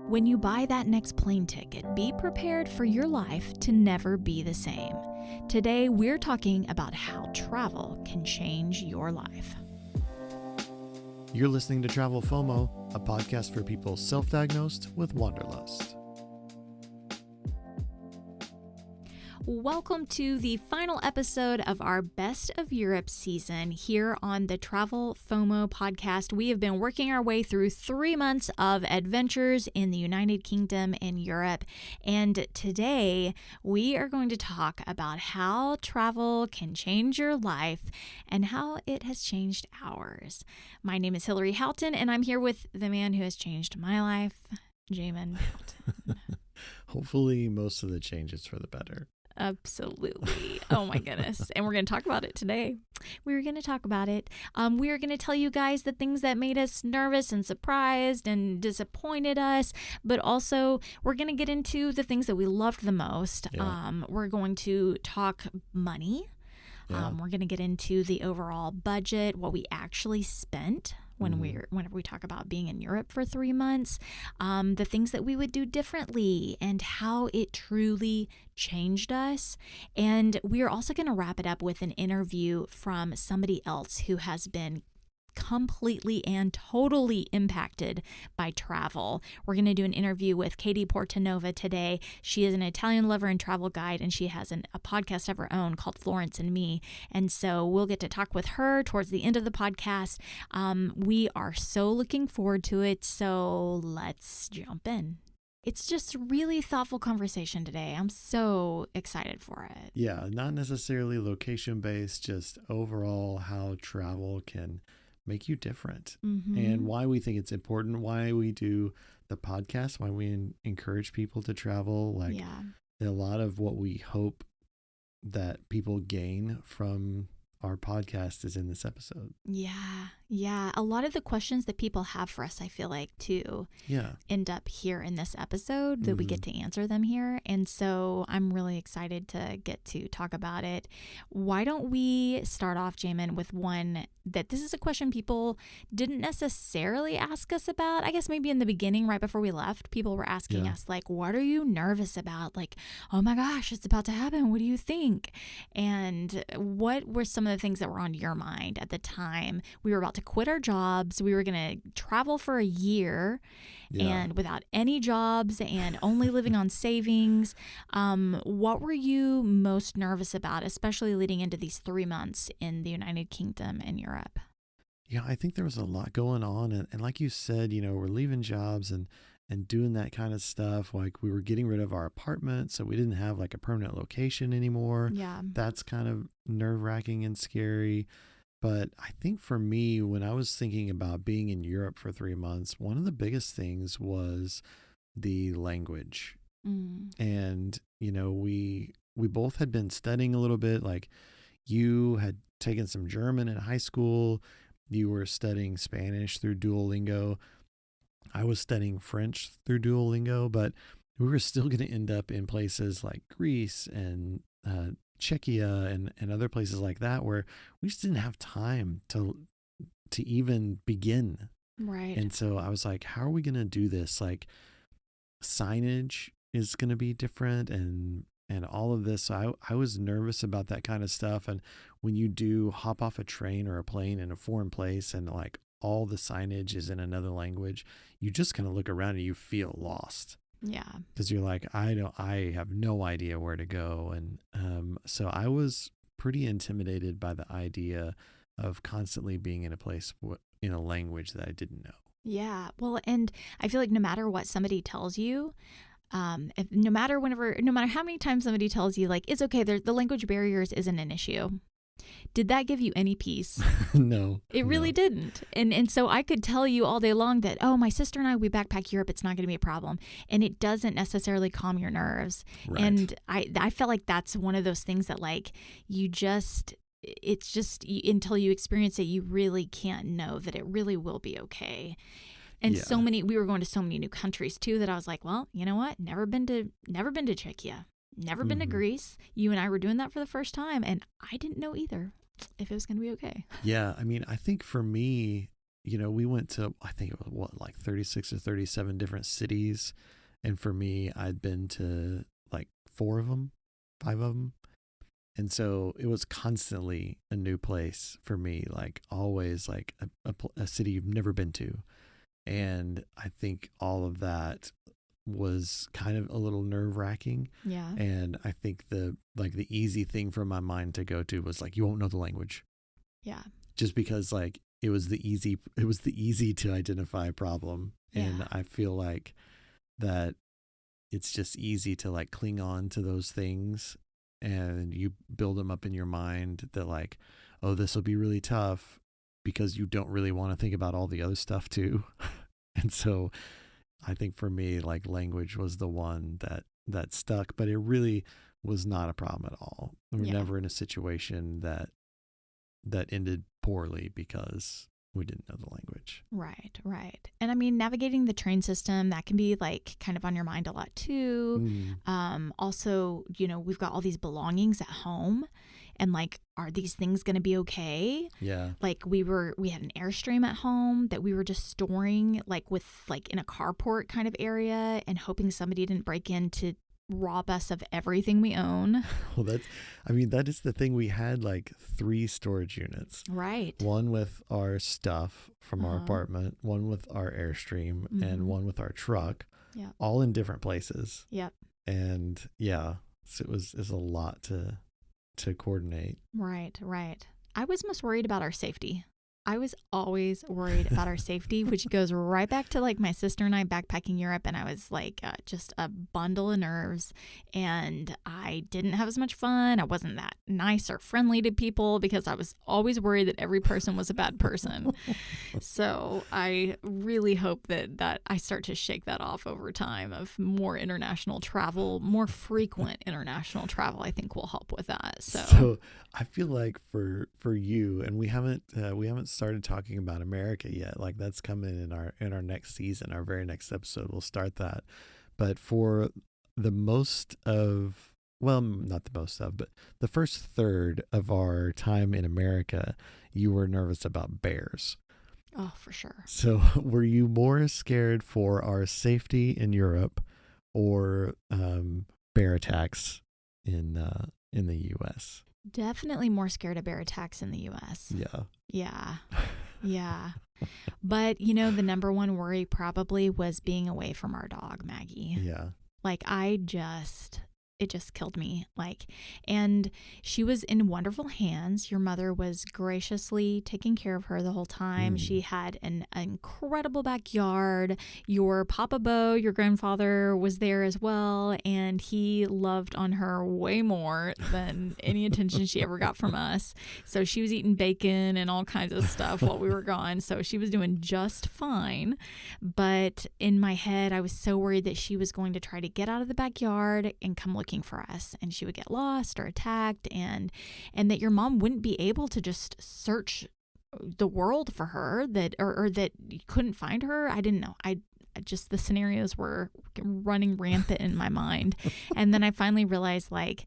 When you buy that next plane ticket, be prepared for your life to never be the same. Today, we're talking about how travel can change your life. You're listening to Travel FOMO, a podcast for people self-diagnosed with wanderlust. Welcome to the final episode of our Best of Europe season here on the Travel FOMO podcast. We have been working our way through 3 months of adventures in the United Kingdom and Europe. And today we are going to talk about how travel can change your life and how it has changed ours. My name is Hillary Houghton, and I'm here with the man who has changed my life, Jamin Houghton. Hopefully most of the changes for the better. Absolutely. Oh my goodness. And we're going to talk about it today. We're going to talk about it. We're going to tell you guys the things that made us nervous and surprised and disappointed us, but also we're going to get into the things that we loved the most. Yeah. We're going to talk money. Yeah. We're going to get into the overall budget, what we actually spent whenever we talk about being in Europe for 3 months, the things that we would do differently and how it truly changed us. And we are also going to wrap it up with an interview from somebody else who has been completely and totally impacted by travel. We're going to do an interview with Katie Portanova today. She is an Italian lover and travel guide, and she has a podcast of her own called Florence and Me. And so we'll get to talk with her towards the end of the podcast. We are so looking forward to it. So let's jump in. It's just really thoughtful conversation today. I'm so excited for it. Yeah, not necessarily location-based, just overall how travel can make you different, and why we think it's important, why we do the podcast, why we encourage people to travel. A lot of what we hope that people gain from our podcast is in this episode. Yeah. A lot of the questions that people have for us, I feel like, too, end up here in this episode that we get to answer them here. And so I'm really excited to get to talk about it. Why don't we start off, Jamin, with one that this is a question people didn't necessarily ask us about. I guess maybe in the beginning, right before we left, people were asking us, like, what are you nervous about? Like, oh my gosh, it's about to happen. What do you think? And what were some of the things that were on your mind at the time? We were about to quit our jobs. We were going to travel for a year and without any jobs and only living on savings. What were you most nervous about, especially leading into these 3 months in the United Kingdom and Europe? Yeah, I think there was a lot going on. And like you said, we're leaving jobs and doing that kind of stuff. Like, we were getting rid of our apartment, so we didn't have like a permanent location anymore. Yeah. That's kind of nerve-wracking and scary. But I think for me, when I was thinking about being in Europe for 3 months, one of the biggest things was the language. And, we both had been studying a little bit. Like, you had taken some German in high school. You were studying Spanish through Duolingo. I was studying French through Duolingo, but we were still going to end up in places like Greece and Czechia and other places like that, where we just didn't have time to even begin. Right. And so I was like, how are we going to do this? Like, signage is going to be different and all of this. So I was nervous about that kind of stuff. And when you do hop off a train or a plane in a foreign place and like all the signage is in another language, you just kind of look around and you feel lost. Yeah. Because you're like, I have no idea where to go. And so I was pretty intimidated by the idea of constantly being in a place in a language that I didn't know. Yeah. Well, and I feel like no matter what somebody tells you, no matter how many times somebody tells you, like, it's okay, the language barriers isn't an issue. Did that give you any peace? No. It really didn't. And so I could tell you all day long that, oh, my sister and we backpack Europe, it's not going to be a problem. And it doesn't necessarily calm your nerves. Right. And I felt like that's one of those things that, like, it's just until you experience it, you really can't know that it really will be okay. And we were going to so many new countries too, that I was like, well, you know what? Never been to Czechia. Never been to Greece. You and I were doing that for the first time, and I didn't know either if it was going to be okay. Yeah, I mean, I think for me, we went to, I think it was like 36 or 37 different cities. And for me, I'd been to like 4 of them, 5 of them. And so it was constantly a new place for me, like always like a city you've never been to. And I think all of that was kind of a little nerve wracking. Yeah. And I think the easy thing for my mind to go to was like, you won't know the language. Yeah. Just because like it was the easy to identify problem. And I feel like that it's just easy to like cling on to those things, and you build them up in your mind that like, oh, this will be really tough, because you don't really want to think about all the other stuff too. And so I think for me, like language was the one that stuck, but it really was not a problem at all. We were never in a situation that ended poorly because we didn't know the language. Right, right. And I mean, navigating the train system, that can be like kind of on your mind a lot too. Also, we've got all these belongings at home, and like, are these things going to be okay? Yeah. Like we had an Airstream at home that we were just storing like in a carport kind of area, and hoping somebody didn't break in to rob us of everything we own. Well, that is the thing. We had like 3 storage units. Right. One with our stuff from our apartment, one with our Airstream, and one with our truck. Yeah. All in different places. Yep. And so it was a lot to coordinate. Right, right. I was most worried about our safety. I was always worried about our safety, which goes right back to like my sister and I backpacking Europe, and I was like just a bundle of nerves, and I didn't have as much fun. I wasn't that nice or friendly to people because I was always worried that every person was a bad person. So I really hope that I start to shake that off over time, of more international travel, more frequent international travel. I think will help with that. So I feel like for you, and we haven't started talking about America yet. Like that's coming in our next season, our very next episode. We'll start that. But for the most of, well, not the most of, but the first third of our time in America, you were nervous about bears. Oh, for sure. So were you more scared for our safety in Europe, or bear attacks in the U.S.? Definitely more scared of bear attacks in the U.S. Yeah. Yeah. Yeah. But, the number one worry probably was being away from our dog, Maggie. Yeah. Like it just killed me. And she was in wonderful hands. Your mother was graciously taking care of her the whole time. She had an incredible backyard. Your Papa Bo, your grandfather, was there as well, and he loved on her way more than any attention she ever got from us. So she was eating bacon and all kinds of stuff while we were gone. So she was doing just fine. But in my head, I was so worried that she was going to try to get out of the backyard and come looking for us, and she would get lost or attacked, and that your mom wouldn't be able to just search the world for her, or that you couldn't find her. I didn't know. I just, the scenarios were running rampant in my mind. And then I finally realized, like,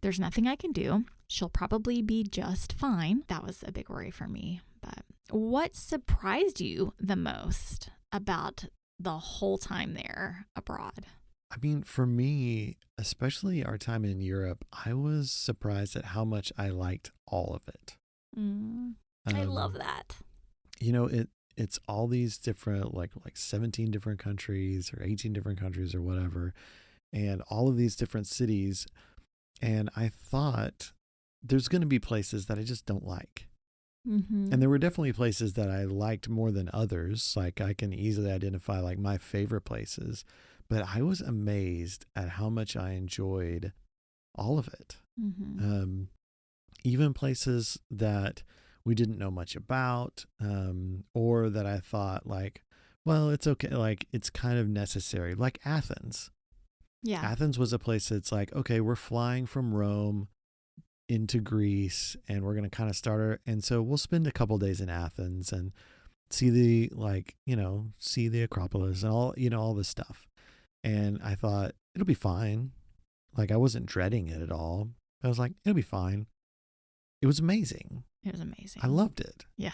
there's nothing I can do. She'll probably be just fine. That was a big worry for me. But what surprised you the most about the whole time there abroad? I mean, for me, especially our time in Europe, I was surprised at how much I liked all of it. I love that. It's all these different, like 17 different countries or 18 different countries or whatever, and all of these different cities. And I thought there's going to be places that I just don't like. And there were definitely places that I liked more than others. Like I can easily identify like my favorite places. But I was amazed at how much I enjoyed all of it. Even places that we didn't know much about, or that I thought like, well, it's okay. Like it's kind of necessary. Like Athens. Yeah. Athens was a place that's like, okay, we're flying from Rome into Greece, and we're going to kind of start and so we'll spend a couple days in Athens and see the Acropolis and all this stuff. And I thought, it'll be fine. Like, I wasn't dreading it at all. I was like, it'll be fine. It was amazing. It was amazing. I loved it. Yeah.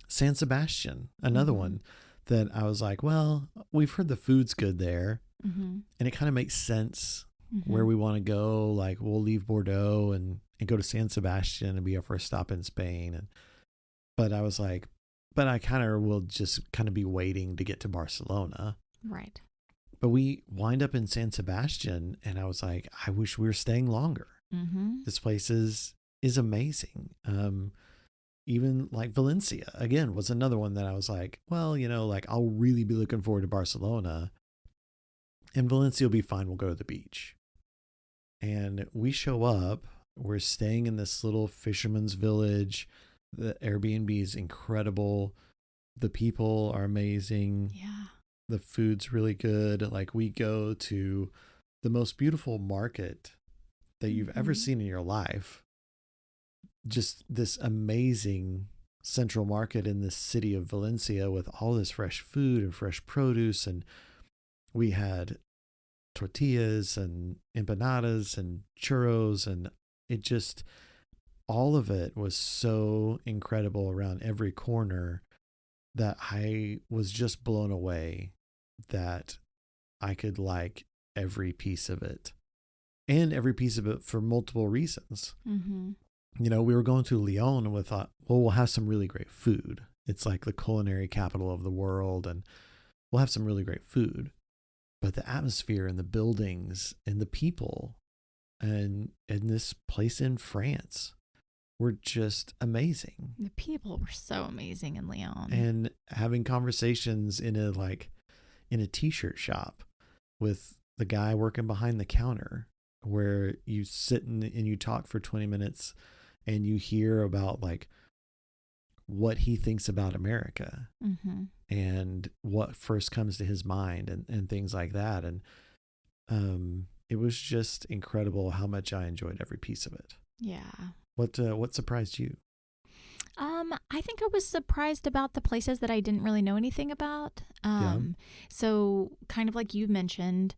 San Sebastian, another one that I was like, well, we've heard the food's good there, and it kind of makes sense where we want to go. Like, we'll leave Bordeaux and go to San Sebastian and be our first stop in Spain. But I was like, but I kind of will just kind of be waiting to get to Barcelona. Right. But we wind up in San Sebastian, and I was like, I wish we were staying longer. This place is amazing. Even like Valencia, again, was another one that I was like, well, like I'll really be looking forward to Barcelona. And Valencia will be fine. We'll go to the beach. And we show up. We're staying in this little fisherman's village. The Airbnb is incredible. The people are amazing. Yeah. The food's really good. Like, we go to the most beautiful market that you've ever seen in your life. Just this amazing central market in this city of Valencia with all this fresh food and fresh produce. And we had tortillas and empanadas and churros, and it just, all of it was so incredible around every corner that I was just blown away that I could like every piece of it, and every piece of it for multiple reasons. We were going to Lyon, and we thought, well, we'll have some really great food. It's like the culinary capital of the world, and we'll have some really great food. But the atmosphere and the buildings and the people and this place in France were just amazing. The people were so amazing in Lyon. And having conversations in a t-shirt shop with the guy working behind the counter, where you sit and you talk for 20 minutes and you hear about like what he thinks about America and what first comes to his mind and things like that. And it was just incredible how much I enjoyed every piece of it. Yeah. What surprised you? I think I was surprised about the places that I didn't really know anything about. So kind of like you mentioned,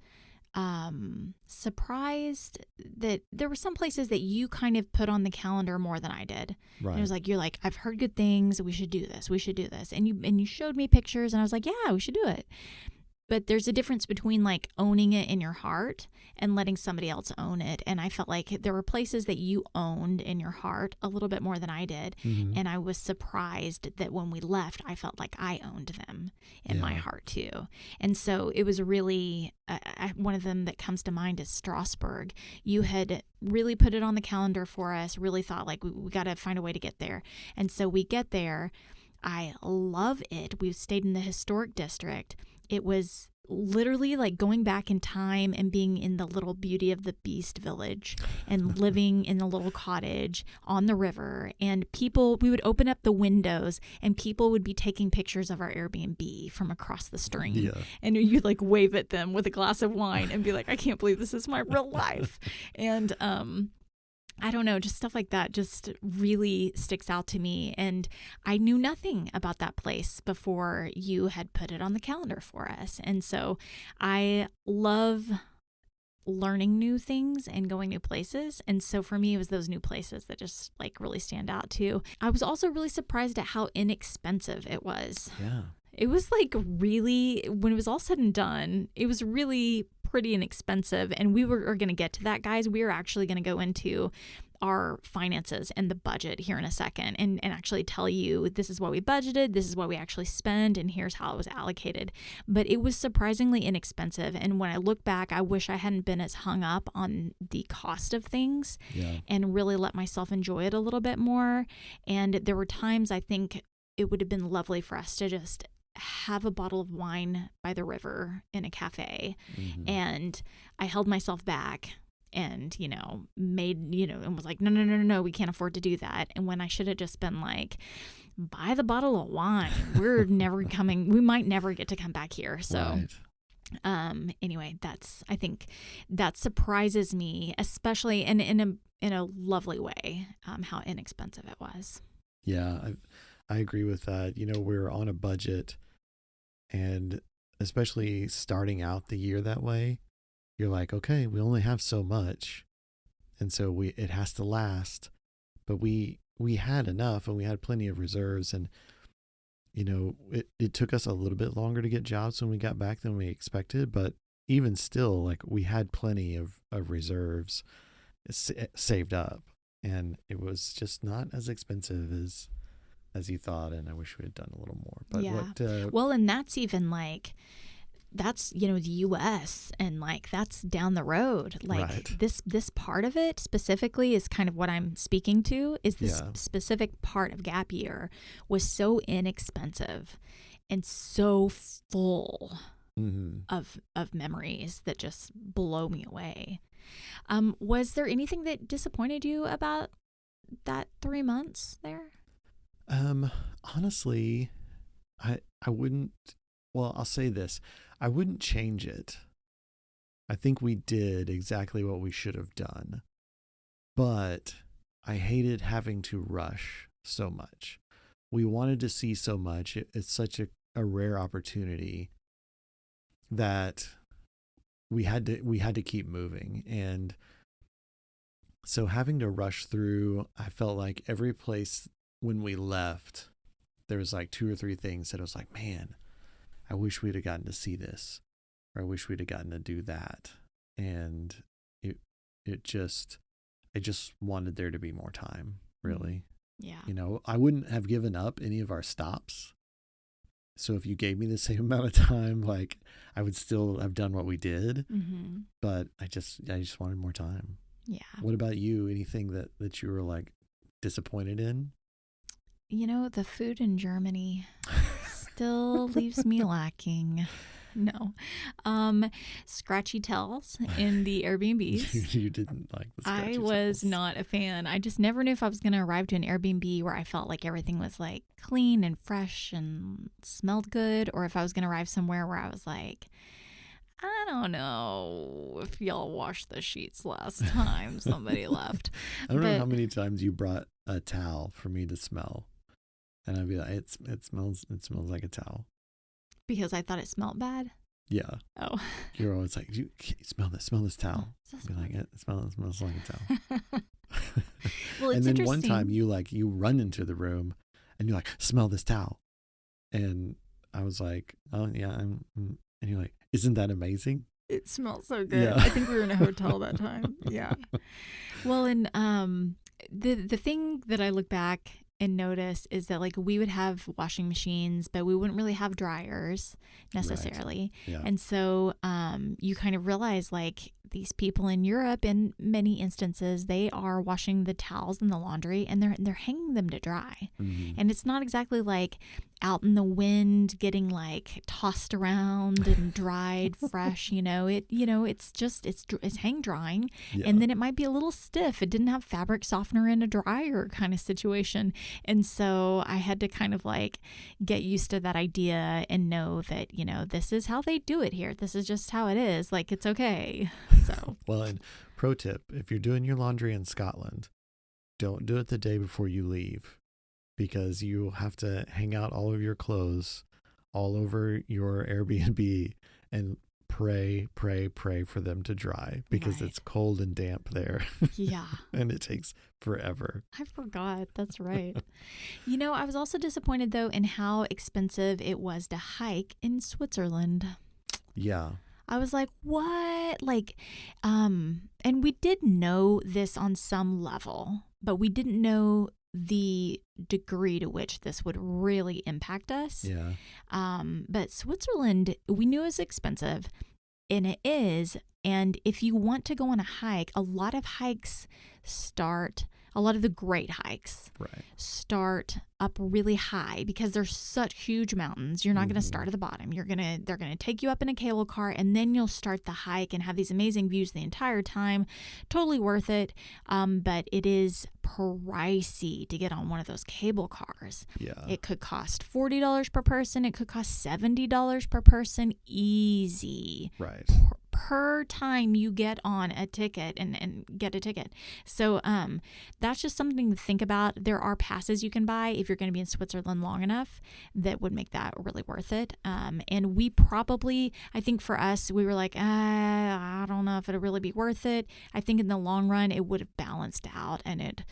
surprised that there were some places that you kind of put on the calendar more than I did. Right. And it was like, you're like, I've heard good things. We should do this. We should do this. And you showed me pictures, and I was like, yeah, we should do it. But there's a difference between like owning it in your heart and letting somebody else own it. And I felt like there were places that you owned in your heart a little bit more than I did. And I was surprised that when we left, I felt like I owned them in my heart too. And so it was really, one of them that comes to mind is Strasbourg. You had really put it on the calendar for us, really thought like we got to find a way to get there. And so we get there. I love it. We've stayed in the historic district. It was literally like going back in time and being in the little Beauty of the Beast village and living in a little cottage on the river. And we would open up the windows and people would be taking pictures of our Airbnb from across the stream. Yeah. And you'd like wave at them with a glass of wine and be like, I can't believe this is my real life. And, I don't know, just stuff like that just really sticks out to me. And I knew nothing about that place before you had put it on the calendar for us. And so I love learning new things and going new places. And so for me, it was those new places that just like really stand out too. I was also really surprised at how inexpensive it was. Yeah. It was like really, when it was all said and done, it was really pretty inexpensive. And we were going to get to that, guys. We are actually going to go into our finances and the budget here in a second and actually tell you this is what we budgeted, this is what we actually spend, and here's how it was allocated. But it was surprisingly inexpensive. And when I look back, I wish I hadn't been as hung up on the cost of things and really let myself enjoy it a little bit more. And there were times I think it would have been lovely for us to just have a bottle of wine by the river in a cafe. And I held myself back and, and was like, no, we can't afford to do that. And when I should have just been like, buy the bottle of wine. We're never coming. We might never get to come back here. So, anyway, I think that surprises me, especially in a lovely way, how inexpensive it was. Yeah, I agree with that. We're on a budget, and especially starting out the year that way, you're like, okay, we only have so much, and so it has to last. But we had enough, and we had plenty of reserves, and it took us a little bit longer to get jobs when we got back than we expected, but even still, like, we had plenty of reserves saved up, and it was just not as expensive as you thought. And I wish we had done a little more. But yeah. Well, and that's even like, that's, the US, and like that's down the road. Like right. this part of it specifically is kind of what I'm speaking to, is this Yeah. specific part of gap year was so inexpensive and so full Mm-hmm. of memories that just blow me away. Was there anything that disappointed you about that 3 months there? Honestly, I wouldn't. Well, I'll say this: I wouldn't change it. I think we did exactly what we should have done, but I hated having to rush so much. We wanted to see so much. It's such a rare opportunity that we had to keep moving. And so having to rush through, I felt like every place when we left, there was like 2 or 3 things that I was like, man, I wish we'd have gotten to see this, or I wish we'd have gotten to do that. And I just wanted there to be more time, really. Yeah. I wouldn't have given up any of our stops. So if you gave me the same amount of time, like, I would still have done what we did. Mm-hmm. But I just wanted more time. Yeah. What about you? Anything that you were like disappointed in? The food in Germany still leaves me lacking. No. Scratchy tails in the Airbnbs. You didn't like the scratchy I was tails. not a fan. I just never knew if I was going to arrive to an Airbnb where I felt like everything was like clean and fresh and smelled good, or if I was going to arrive somewhere where I was like, I don't know if y'all washed the sheets last time somebody left. I don't know how many times you brought a towel for me to smell, and I'd be like, it smells like a towel. Because I thought it smelled bad? Yeah. Oh. You're always like, you smell this towel. I'd be like, it smells like a towel. Well, it's and then interesting. one time you run into the room and you're like, smell this towel. And I was like, oh yeah. And you're like, isn't that amazing? It smells so good. Yeah. I think we were in a hotel that time. Yeah. Well, and the thing that I look back and notice is that, like, we would have washing machines, but we wouldn't really have dryers necessarily. Right. Yeah. And so you kind of realize, like, these people in Europe, in many instances, they are washing the towels in the laundry and they're hanging them to dry. Mm-hmm. And it's not exactly like out in the wind getting like tossed around and dried fresh, it's hang drying. Yeah. And then it might be a little stiff. It didn't have fabric softener in a dryer kind of situation. And so I had to kind of like get used to that idea and know that, this is how they do it here. This is just how it is. Like, it's okay. So, well, and pro tip, if you're doing your laundry in Scotland, don't do it the day before you leave, because you have to hang out all of your clothes all over your Airbnb and pray for them to dry, because right. It's cold and damp there. Yeah. And it takes forever. I forgot. That's right. I was also disappointed, though, in how expensive it was to hike in Switzerland. Yeah. I was like, what? Like, and we did know this on some level, but we didn't know the degree to which this would really impact us. Yeah. But Switzerland, we knew it was expensive, and it is. And if you want to go on a hike, a lot of the great hikes start up really high because they're such huge mountains. You're not going to start at the bottom. They're going to take you up in a cable car, and then you'll start the hike and have these amazing views the entire time. Totally worth it. But it is pricey to get on one of those cable cars. Yeah. It could cost $40 per person. It could cost $70 per person. Easy. Right. Per time you get on a ticket and get a ticket. So that's just something to think about. There are passes you can buy if you're going to be in Switzerland long enough that would make that really worth it. And we probably, I think for us, we were like, I don't know if it'll really be worth it. I think in the long run, it would have balanced out, and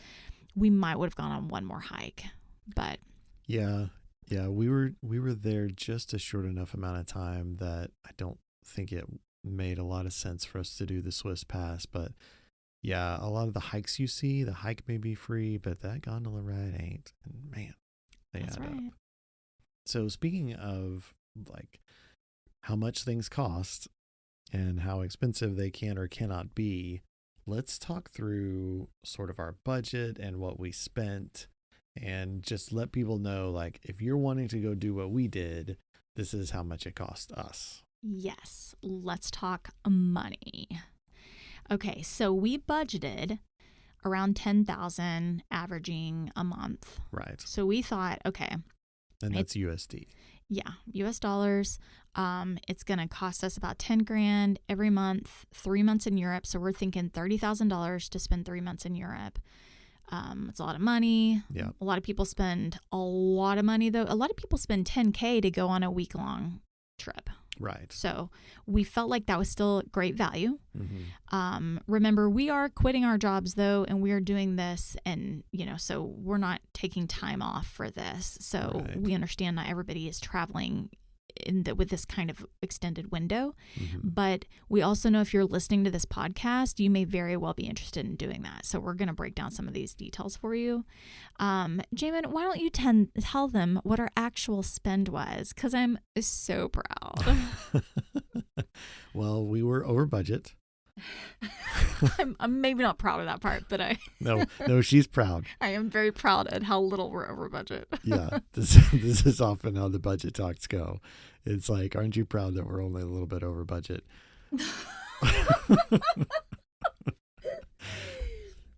we might would have gone on one more hike. But yeah, Yeah, we were there just a short enough amount of time that I don't think it made a lot of sense for us to do the Swiss pass. But yeah, a lot of the hikes you see, the hike may be free, but that gondola ride ain't. And man, they That's add right. up. So speaking of like how much things cost and how expensive they can or cannot be, let's talk through sort of our budget and what we spent, and just let people know, like, if you're wanting to go do what we did, this is how much it cost us. Yes, let's talk money. Okay, so we budgeted around 10,000 averaging a month. Right. So we thought, okay. And that's USD. Yeah, US dollars. It's going to cost us about 10 grand every month, 3 months in Europe. So we're thinking $30,000 to spend 3 months in Europe. It's a lot of money. Yeah. A lot of people spend a lot of money, though. A lot of people spend $10K to go on a week-long trip. Right. So we felt like that was still great value. Mm-hmm. Remember, we are quitting our jobs, though, and we are doing this. And, so we're not taking time off for this. So we understand not everybody is traveling with this kind of extended window. Mm-hmm. But we also know if you're listening to this podcast, you may very well be interested in doing that. So we're going to break down some of these details for you. Jamin, why don't you tell them what our actual spend was? Because I'm so proud. Well, we were over budget. I'm maybe not proud of that part, but No, she's proud. I am very proud at how little we're over budget. Yeah, this is often how the budget talks go. It's like, aren't you proud that we're only a little bit over budget?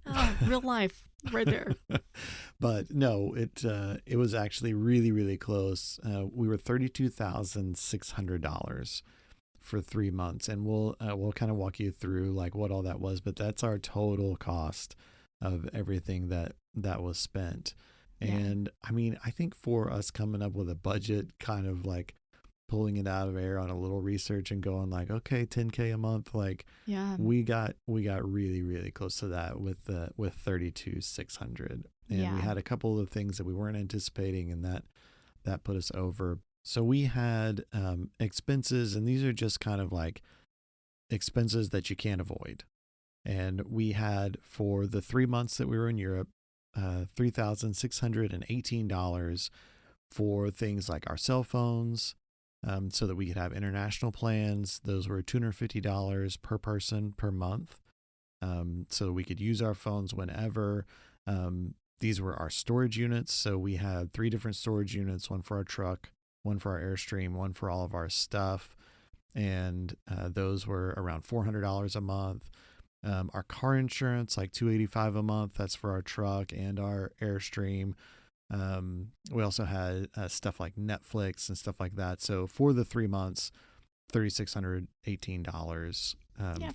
Oh, real life right there. But no, it was actually really, really close. We were $32,600 for 3 months, and we'll kind of walk you through like what all that was. But that's our total cost of everything that was spent. Yeah. And I mean, I think for us coming up with a budget, kind of like pulling it out of air on a little research and going like, okay, 10K a month, like we got really, really close to that with 32,600. And we had a couple of things that we weren't anticipating, and that put us over. So we had expenses, and these are just kind of like expenses that you can't avoid. And we had, for the 3 months that we were in Europe, $3,618 for things like our cell phones, so that we could have international plans. Those were $250 per person per month, so we could use our phones whenever. These were our storage units. So we had 3 different storage units, one for our truck, one for our Airstream, one for all of our stuff. And those were around $400 a month. Our car insurance, like $285 a month. That's for our truck and our Airstream. We also had stuff like Netflix and stuff like that. So for the 3 months, $3,618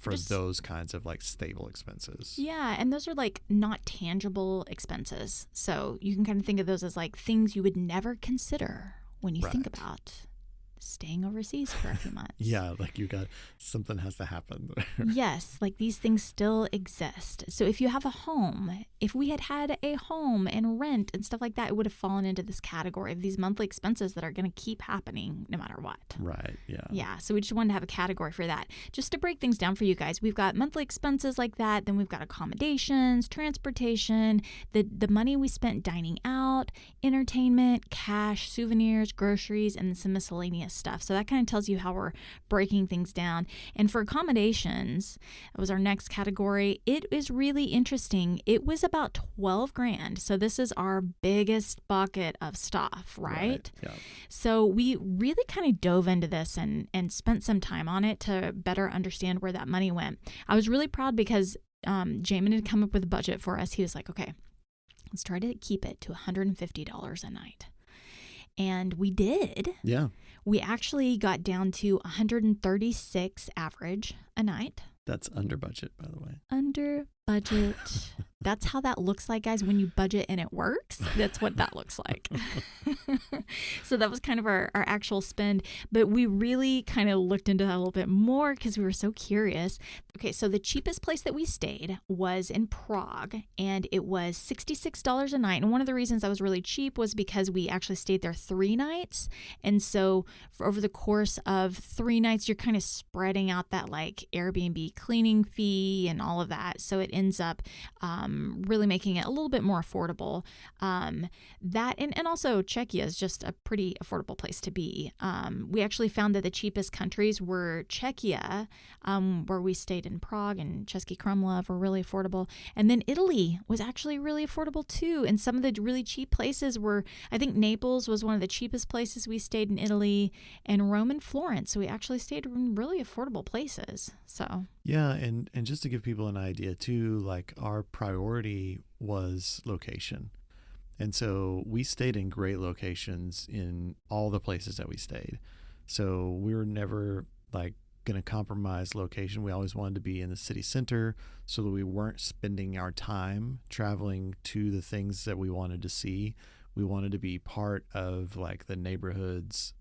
for those kinds of like stable expenses. Yeah, and those are like not tangible expenses. So you can kind of think of those as like things you would never consider when you think about staying overseas for a few months. Yeah, like something has to happen. Yes, like these things still exist. So if you have a home, if we had a home and rent and stuff like that, it would have fallen into this category of these monthly expenses that are going to keep happening no matter what. Right, yeah. Yeah, so we just wanted to have a category for that. Just to break things down for you guys, we've got monthly expenses like that, then we've got accommodations, transportation, the money we spent dining out, entertainment, cash, souvenirs, groceries, and some miscellaneous stuff. So that kind of tells you how we're breaking things down. And for accommodations, that was our next category. It is really interesting. It was about 12 grand. So this is our biggest bucket of stuff, right? Yeah. So we really kind of dove into this and spent some time on it to better understand where that money went. I was really proud because Jamin had come up with a budget for us. He was like, okay, let's try to keep it to $150 a night. And we did. Yeah. We actually got down to 136 average a night. That's under budget, by the way. Under budget. That's how that looks like, guys, when you budget and it works. That's what that looks like. So that was kind of our actual spend. But we really kind of looked into that a little bit more because we were so curious. Okay, so the cheapest place that we stayed was in Prague, and it was $66 a night. And one of the reasons that was really cheap was because we actually stayed there 3 nights. And so for over the course of 3 nights, you're kind of spreading out that like Airbnb cleaning fee and all of that. So it ends up really making it a little bit more affordable. That and also Czechia is just a pretty affordable place to be. We actually found that the cheapest countries were Czechia, where we stayed in Prague, and Český Krumlov were really affordable. And then Italy was actually really affordable too. And some of the really cheap places were, I think Naples was one of the cheapest places we stayed in Italy, and Rome and Florence. So we actually stayed in really affordable places. So yeah, and just to give people an idea too, like our priority was location. And so we stayed in great locations in all the places that we stayed. So we were never like going to compromise location. We always wanted to be in the city center so that we weren't spending our time traveling to the things that we wanted to see. We wanted to be part of like the neighborhoods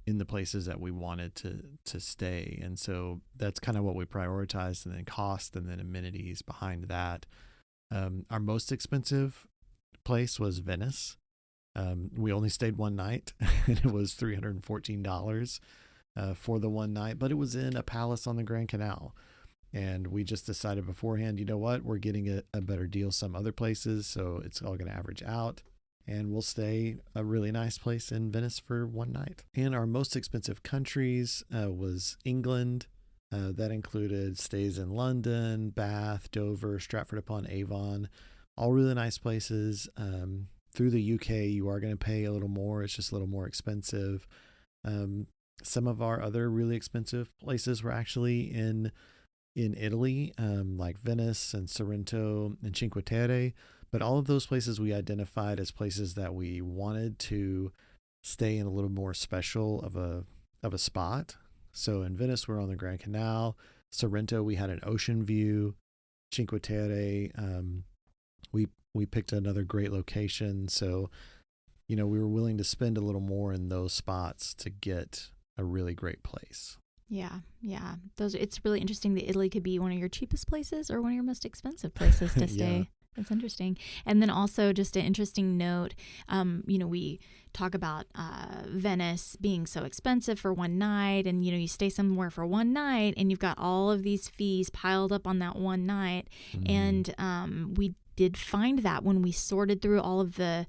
in the places that we wanted to stay. And so that's kind of what we prioritized, and then cost and then amenities behind that. Our most expensive place was Venice. We only stayed one night and it was $314 for the one night, but it was in a palace on the Grand Canal. And we just decided beforehand, you know what, we're getting a better deal some other places, so it's all going to average out. And we'll stay a really nice place in Venice for one night. And our most expensive countries was England. That included stays in London, Bath, Dover, Stratford-upon-Avon, all really nice places. Through the UK, you are going to pay a little more. It's just a little more expensive. Some of our other really expensive places were actually in Italy, like Venice and Sorrento and Cinque Terre. But all of those places we identified as places that we wanted to stay in a little more special of a spot. So in Venice, we're on the Grand Canal. Sorrento, we had an ocean view. Cinque Terre, we picked another great location. So, you know, we were willing to spend a little more in those spots to get a really great place. Yeah. It's really interesting that Italy could be one of your cheapest places or one of your most expensive places to stay. Yeah. That's interesting. And then also just an interesting note, we talk about Venice being so expensive for one night, and, you stay somewhere for one night and you've got all of these fees piled up on that one night. Mm-hmm. And we did find that when we sorted through all of the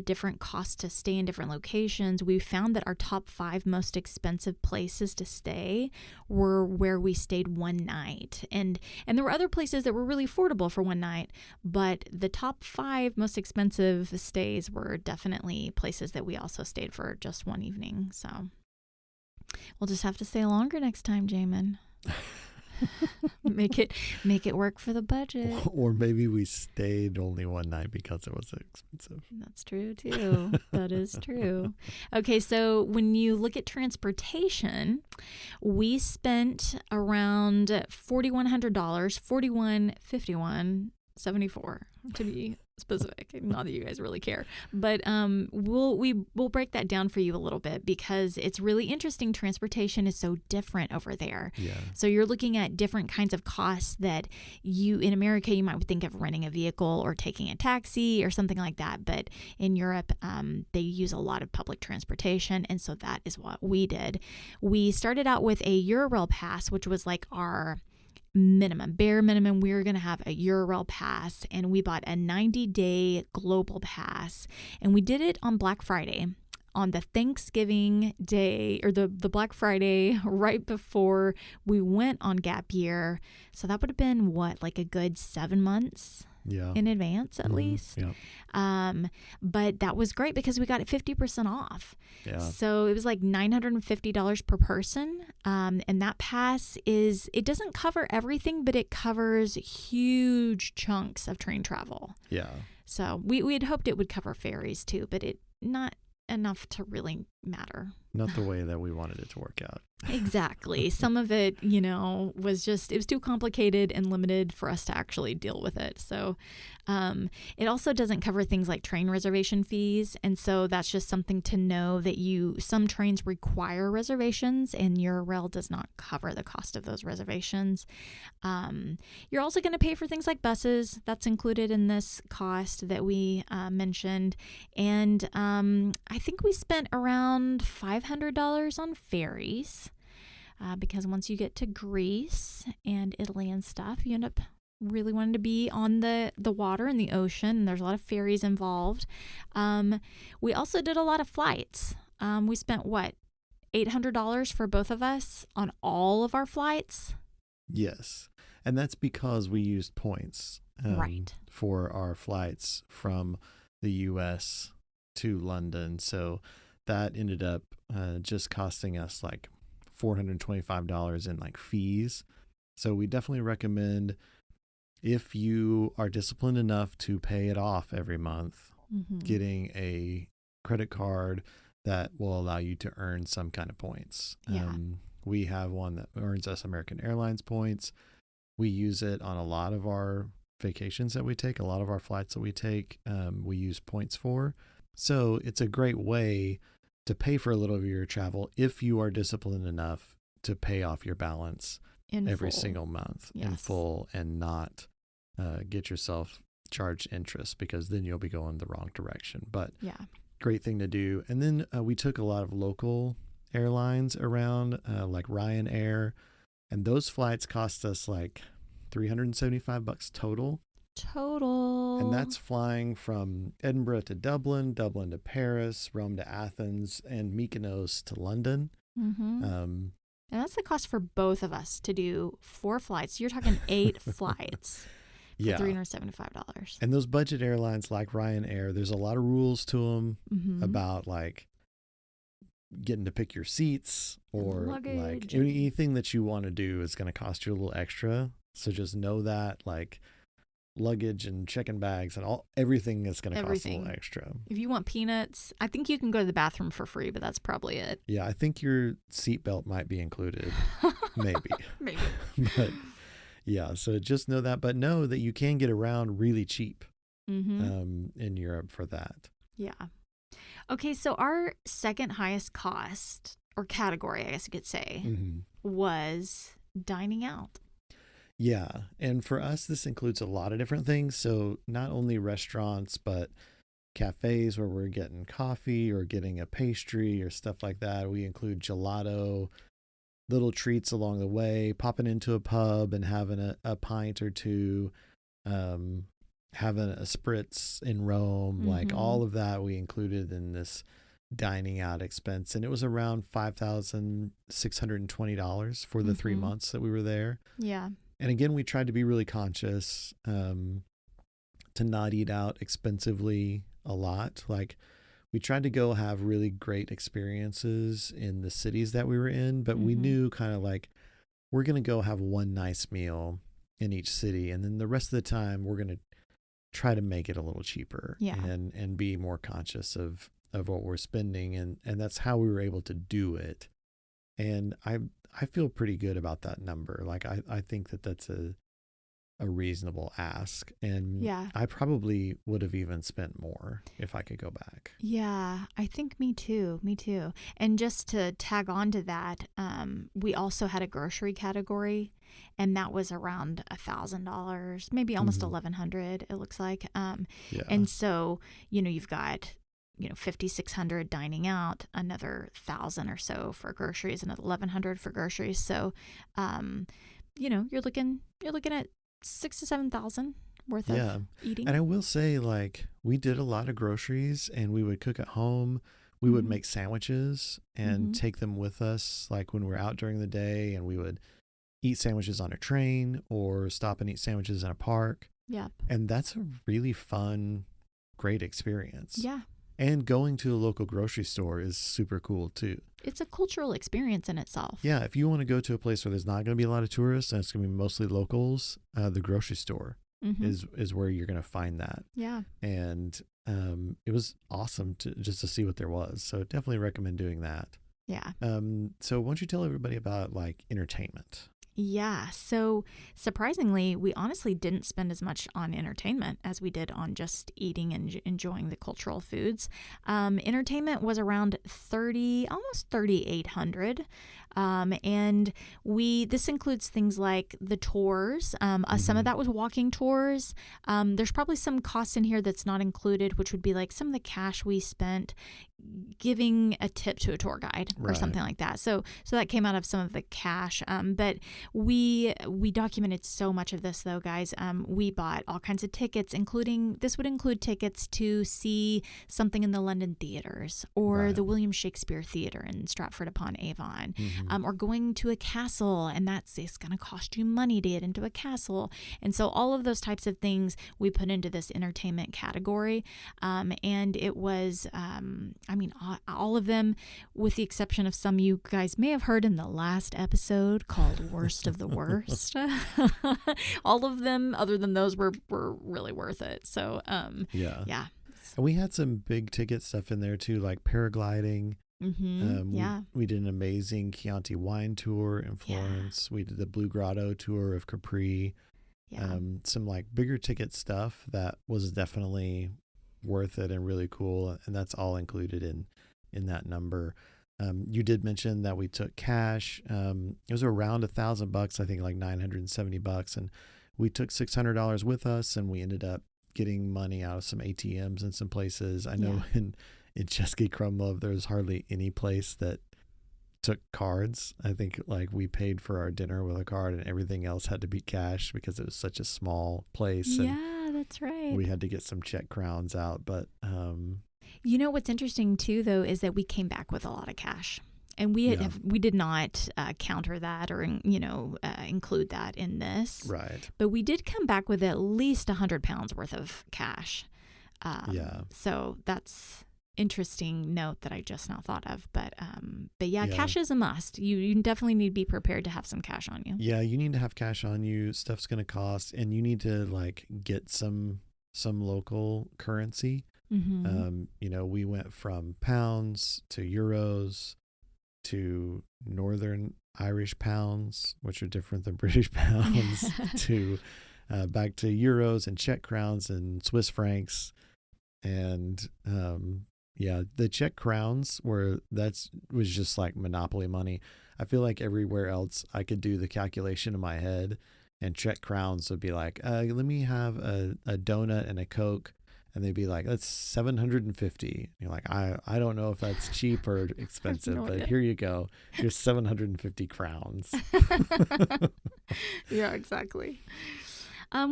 different costs to stay in different locations, we found that our top 5 most expensive places to stay were where we stayed one night. And there were other places that were really affordable for one night, but the top 5 most expensive stays were definitely places that we also stayed for just one evening. So we'll just have to stay longer next time, Jamin. Make it work for the budget. Or maybe we stayed only one night because it was expensive. That's true too. That is true. Okay, so when you look at transportation, we spent around $4,100, $4,151.74 to be specific. Not that you guys really care, but we'll break that down for you a little bit because it's really interesting. Transportation is so different over there. Yeah. So you're looking at different kinds of costs that in America, you might think of renting a vehicle or taking a taxi or something like that. But in Europe, they use a lot of public transportation. And so that is what we did. We started out with a Eurail pass, which was like our bare minimum. We were going to have a Eurail pass, and we bought a 90-day global pass, and we did it on Black Friday, on the Thanksgiving day, or the Black Friday right before we went on gap year. So that would have been like a good 7 months in advance at least. Yeah. But that was great because we got it 50% off. Yeah. So it was like $950 per person. And that pass it doesn't cover everything, but it covers huge chunks of train travel. Yeah. So we had hoped it would cover ferries too, but it not enough to really matter. Not the way that we wanted it to work out. Exactly. Some of it, it was too complicated and limited for us to actually deal with it. So it also doesn't cover things like train reservation fees. And so that's just something to know that some trains require reservations and Eurail does not cover the cost of those reservations. You're also going to pay for things like buses. That's included in this cost that we mentioned. And I think we spent around $500 on ferries. Because once you get to Greece and Italy and stuff, you end up really wanting to be on the water and the ocean, and there's a lot of ferries involved. We also did a lot of flights. We spent, $800 for both of us on all of our flights? Yes, and that's because we used points right. for our flights from the U.S. to London, so that ended up just costing us like $425 in like fees. So we definitely recommend, if you are disciplined enough to pay it off every month, getting a credit card that will allow you to earn some kind of points. Yeah. We have one that earns us American Airlines points. We use it on a lot of our vacations that we take, a lot of our flights that we take, we use points for. So it's a great way to pay for a little of your travel if you are disciplined enough to pay off your balance every single month in full and not get yourself charged interest, because then you'll be going the wrong direction. But great thing to do. And then we took a lot of local airlines around, like Ryanair, and those flights cost us like $375 total. And that's flying from Edinburgh to Dublin, Dublin to Paris, Rome to Athens, and Mykonos to London. And that's the cost for both of us to do 4 flights. You're talking 8 flights for $375. And those budget airlines like Ryanair, there's a lot of rules to them about like getting to pick your seats, or like anything that you want to do is going to cost you a little extra. So just know that, like, luggage and check-in bags and everything is going to cost a little extra. If you want peanuts, I think you can go to the bathroom for free, but that's probably it. Yeah, I think your seatbelt might be included. Maybe. But yeah, so just know that. But know that you can get around really cheap in Europe for that. Yeah. Okay, so our second highest cost, or category, I guess you could say, was dining out. Yeah. And for us, this includes a lot of different things. So not only restaurants, but cafes where we're getting coffee or getting a pastry or stuff like that. We include gelato, little treats along the way, popping into a pub and having a pint or two, having a spritz in Rome, like all of that we included in this dining out expense. And it was around $5,620 for the 3 months that we were there. Yeah. And again, we tried to be really conscious to not eat out expensively a lot. Like, we tried to go have really great experiences in the cities that we were in, but we knew kind of like, we're going to go have one nice meal in each city. And then the rest of the time, we're going to try to make it a little cheaper and be more conscious of what we're spending. And that's how we were able to do it. And I feel pretty good about that number. Like, I think that that's a reasonable ask. And I probably would have even spent more if I could go back. Yeah, I think me too. And just to tag on to that, we also had a grocery category, and that was around $1,000, maybe almost $1,100, it looks like. And so, you've got $5,600 dining out, another $1,000 or so for groceries, another $1,100 for groceries. So, you're looking at $6,000 to $7,000 worth of eating. And I will say, like, we did a lot of groceries, and we would cook at home. We would make sandwiches and take them with us, like when we're out during the day, and we would eat sandwiches on a train or stop and eat sandwiches in a park. Yeah. And that's a really fun, great experience. Yeah. And going to a local grocery store is super cool too. It's a cultural experience in itself. Yeah, if you want to go to a place where there's not going to be a lot of tourists and it's going to be mostly locals, the grocery store is where you're going to find that. Yeah. And it was awesome to see what there was. So definitely recommend doing that. Yeah. So why don't you tell everybody about like entertainment? Yeah. So surprisingly, we honestly didn't spend as much on entertainment as we did on just eating and enjoying the cultural foods. Entertainment was around almost 3,800. And this includes things like the tours. Some of that was walking tours. There's probably some costs in here that's not included, which would be like some of the cash we spent giving a tip to a tour guide or something like that. So that came out of some of the cash. But we documented so much of this though, guys. We bought all kinds of tickets, this would include tickets to see something in the London theaters or the William Shakespeare Theater in Stratford-upon-Avon, or going to a castle, and it's going to cost you money to get into a castle. And so all of those types of things we put into this entertainment category. And it was, all of them, with the exception of some you guys may have heard in the last episode called Worst of the Worst. All of them, other than those, were really worth it. So, yeah. And we had some big ticket stuff in there too, like paragliding. We did an amazing Chianti wine tour in Florence. We did the Blue Grotto tour of Capri. Some like bigger ticket stuff that was definitely worth it and really cool, and that's all included in that number. You did mention that we took cash. It was around $1,000, I think like $970, and we took $600 with us, and we ended up getting money out of some ATMs in some places. I know in Chesapeake Crumb Love, there was hardly any place that took cards. I think like we paid for our dinner with a card, and everything else had to be cash because it was such a small place. Yeah, that's right. We had to get some Czech crowns out, but you know what's interesting too, though, is that we came back with a lot of cash, and we did not counter that or include that in this. Right. But we did come back with at least £100 worth of cash. So that's interesting note that I just now thought of. But cash is a must. You definitely need to be prepared to have some cash on you. Yeah, you need to have cash on you. Stuff's going to cost, and you need to like get some local currency. We went from pounds to euros to Northern Irish pounds, which are different than British pounds, to back to euros and Czech crowns and Swiss francs. And the Czech crowns was just like monopoly money. I feel like everywhere else I could do the calculation in my head, and Czech crowns would be like, let me have a donut and a Coke. And they'd be like, that's $750. You're like, I don't know if that's cheap or expensive, but here you go. Here's 750 crowns. Yeah, exactly.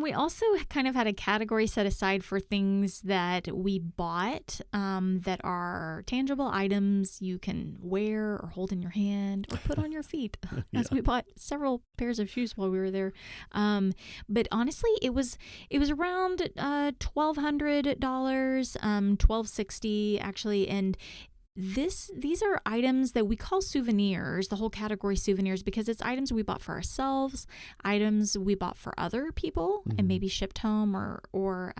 We also kind of had a category set aside for things that we bought that are tangible items you can wear or hold in your hand or put on your feet. As we bought several pairs of shoes while we were there. But honestly, it was around $1,200, $1,260 actually, and these are items that we call souvenirs, the whole category souvenirs, because it's items we bought for ourselves, items we bought for other people and maybe shipped home or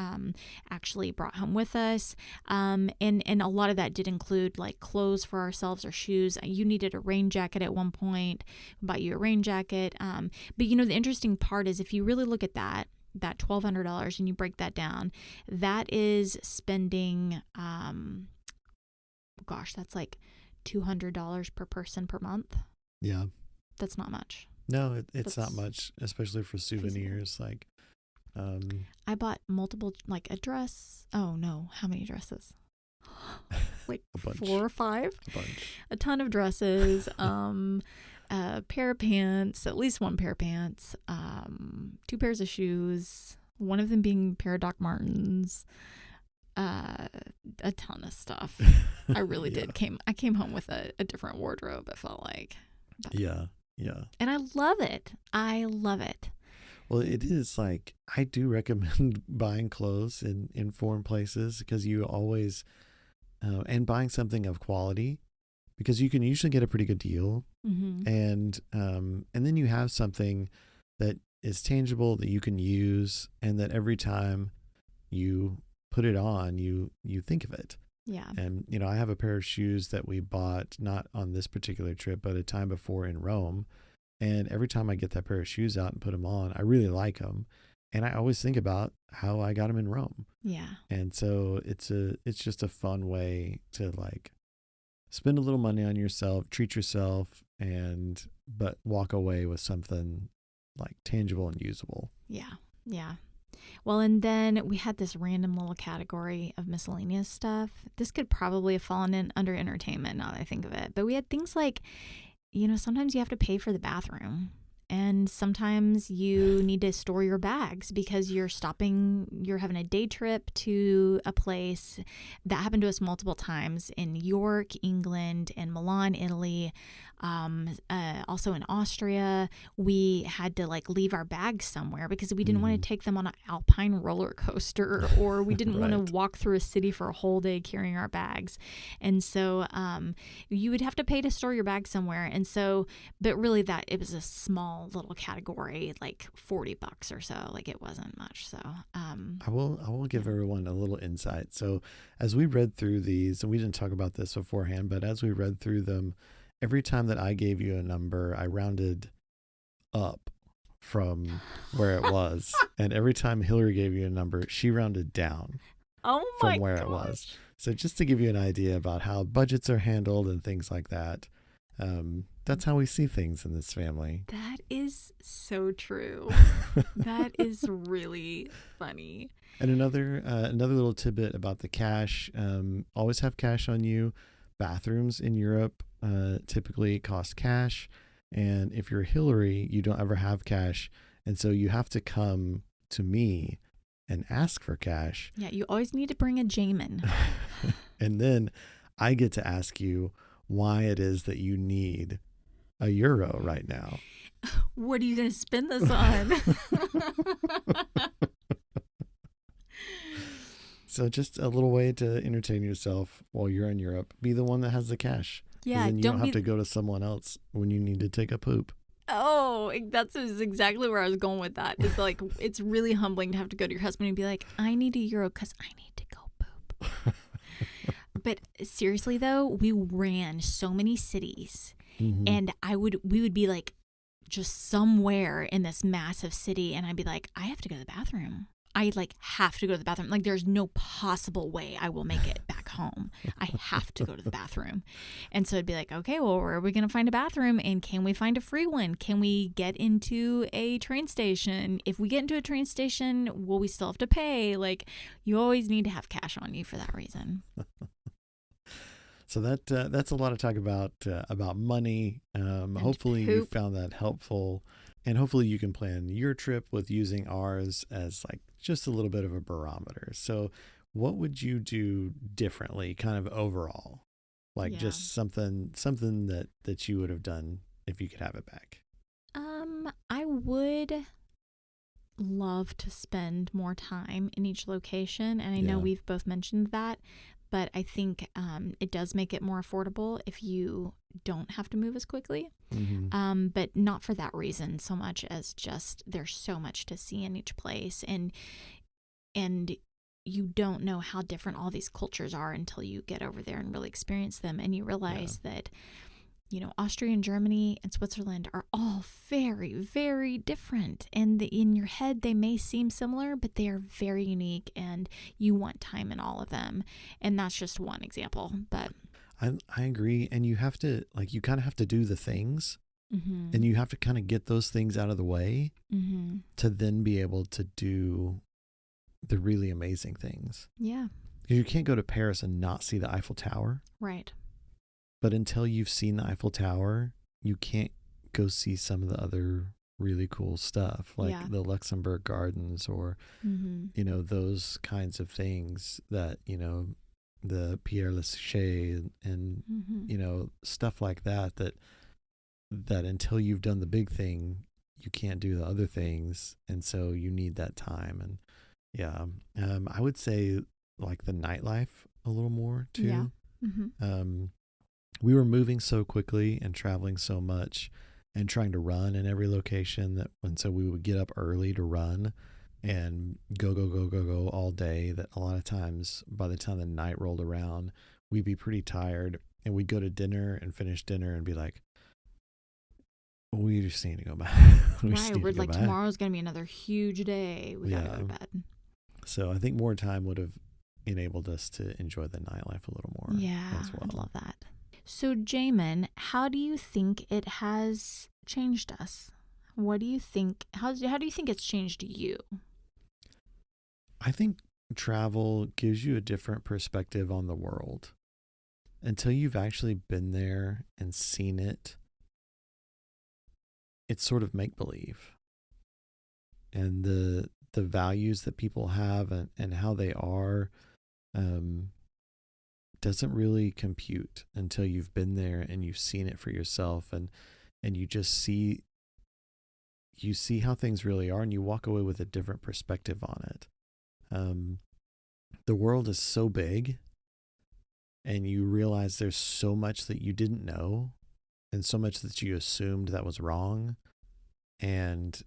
actually brought home with us. And a lot of that did include like clothes for ourselves or shoes. You needed a rain jacket at one point, we bought you a rain jacket. But the interesting part is if you really look at that $1,200 and you break that down, that is spending, that's like $200 per person per month. Yeah. That's not much. No, it's not much, especially for souvenirs. Feasible. Like, I bought multiple, like a dress. Oh no, how many dresses? Like 4 or 5? A bunch. A ton of dresses. A pair of pants, at least one pair of pants. 2 pairs of shoes. One of them being a pair of Doc Martens. A ton of stuff. I really did. I came home with a different wardrobe, it felt like. But, yeah. And I love it. Well, it is like, I do recommend buying clothes in foreign places because you always, and buying something of quality because you can usually get a pretty good deal. And then you have something that is tangible that you can use and that every time you put it on, you think of it. Yeah. And, you know, I have a pair of shoes that we bought not on this particular trip, but a time before in Rome. And every time I get that pair of shoes out and put them on, I really like them. And I always think about how I got them in Rome. Yeah. And so it's just a fun way to like spend a little money on yourself, treat yourself, but walk away with something like tangible and usable. Yeah. Yeah. Well, and then we had this random little category of miscellaneous stuff. This could probably have fallen in under entertainment now that I think of it. But we had things like, you know, sometimes you have to pay for the bathroom. And sometimes you need to store your bags because you're having a day trip to a place. That happened to us multiple times in York, England, and Milan, Italy. Also in Austria, we had to like leave our bags somewhere because we didn't want to take them on an alpine roller coaster, or we didn't want to walk through a city for a whole day carrying our bags. And so you would have to pay to store your bags somewhere. And so, but really it was a small little category, like $40 or so. Like it wasn't much. So I will give everyone a little insight. So as we read through these, and we didn't talk about this beforehand, but as we read through them, every time that I gave you a number, I rounded up from where it was. And every time Hillary gave you a number, she rounded down from where it was. So just to give you an idea about how budgets are handled and things like that, that's how we see things in this family. That is so true. That is really funny. And another little tidbit about the cash, always have cash on you. Bathrooms in Europe typically cost cash. And if you're Hillary, you don't ever have cash. And so you have to come to me and ask for cash. Yeah, you always need to bring a Jamin. And then I get to ask you why it is that you need €1 right now. What are you going to spend this on? So just a little way to entertain yourself while you're in Europe. Be the one that has the cash. Yeah, then you don't have to go to someone else when you need to take a poop. Oh, that's exactly where I was going with that. It's like, it's really humbling to have to go to your husband and be like, I need €1 because I need to go poop. But seriously, though, we ran so many cities, and we would be like just somewhere in this massive city, and I'd be like, I have to go to the bathroom. I like have to go to the bathroom. Like there's no possible way I will make it back home. I have to go to the bathroom. And so it'd be like, okay, well, where are we going to find a bathroom? And can we find a free one? Can we get into a train station? If we get into a train station, will we still have to pay? Like you always need to have cash on you for that reason. So that's a lot of talk about money. Hopefully you found that helpful. And hopefully you can plan your trip with using ours as like just a little bit of a barometer. So what would you do differently kind of overall? Like just something that you would have done if you could have it back? I would love to spend more time in each location. And I know we've both mentioned that, but I think it does make it more affordable if you don't have to move as quickly. But not for that reason so much as just there's so much to see in each place, and you don't know how different all these cultures are until you get over there and really experience them, and you realize that, you know, Austria and Germany and Switzerland are all very, very different. And in your head, they may seem similar, but they are very unique, and you want time in all of them. And that's just one example. But I agree. And you have to, like, you kind of have to do the things, and you have to kind of get those things out of the way to then be able to do the really amazing things. Yeah. Because you can't go to Paris and not see the Eiffel Tower. Right. But until you've seen the Eiffel Tower, you can't go see some of the other really cool stuff, like the Luxembourg Gardens or, you know, those kinds of things that, you know, the Père Lachaise and you know, stuff like that until you've done the big thing, you can't do the other things. And so you need that time. And I would say like the nightlife a little more too. We were moving so quickly and traveling so much and trying to run in every location and so we would get up early to run and go all day, that a lot of times by the time the night rolled around, we'd be pretty tired, and we'd go to dinner and finish dinner and be like, we just need to go back. We're like, tomorrow's going to be another huge day. We got to go to bed. So I think more time would have enabled us to enjoy the nightlife a little more as well. I love that. So, Jamin, how do you think it has changed us? What do you think? How do you think it's changed you? I think travel gives you a different perspective on the world. Until you've actually been there and seen it, it's sort of make-believe. And the values that people have and how they are doesn't really compute until you've been there and you've seen it for yourself, and you just see how things really are, and you walk away with a different perspective on it. The world is so big, and you realize there's so much that you didn't know, and so much that you assumed that was wrong, and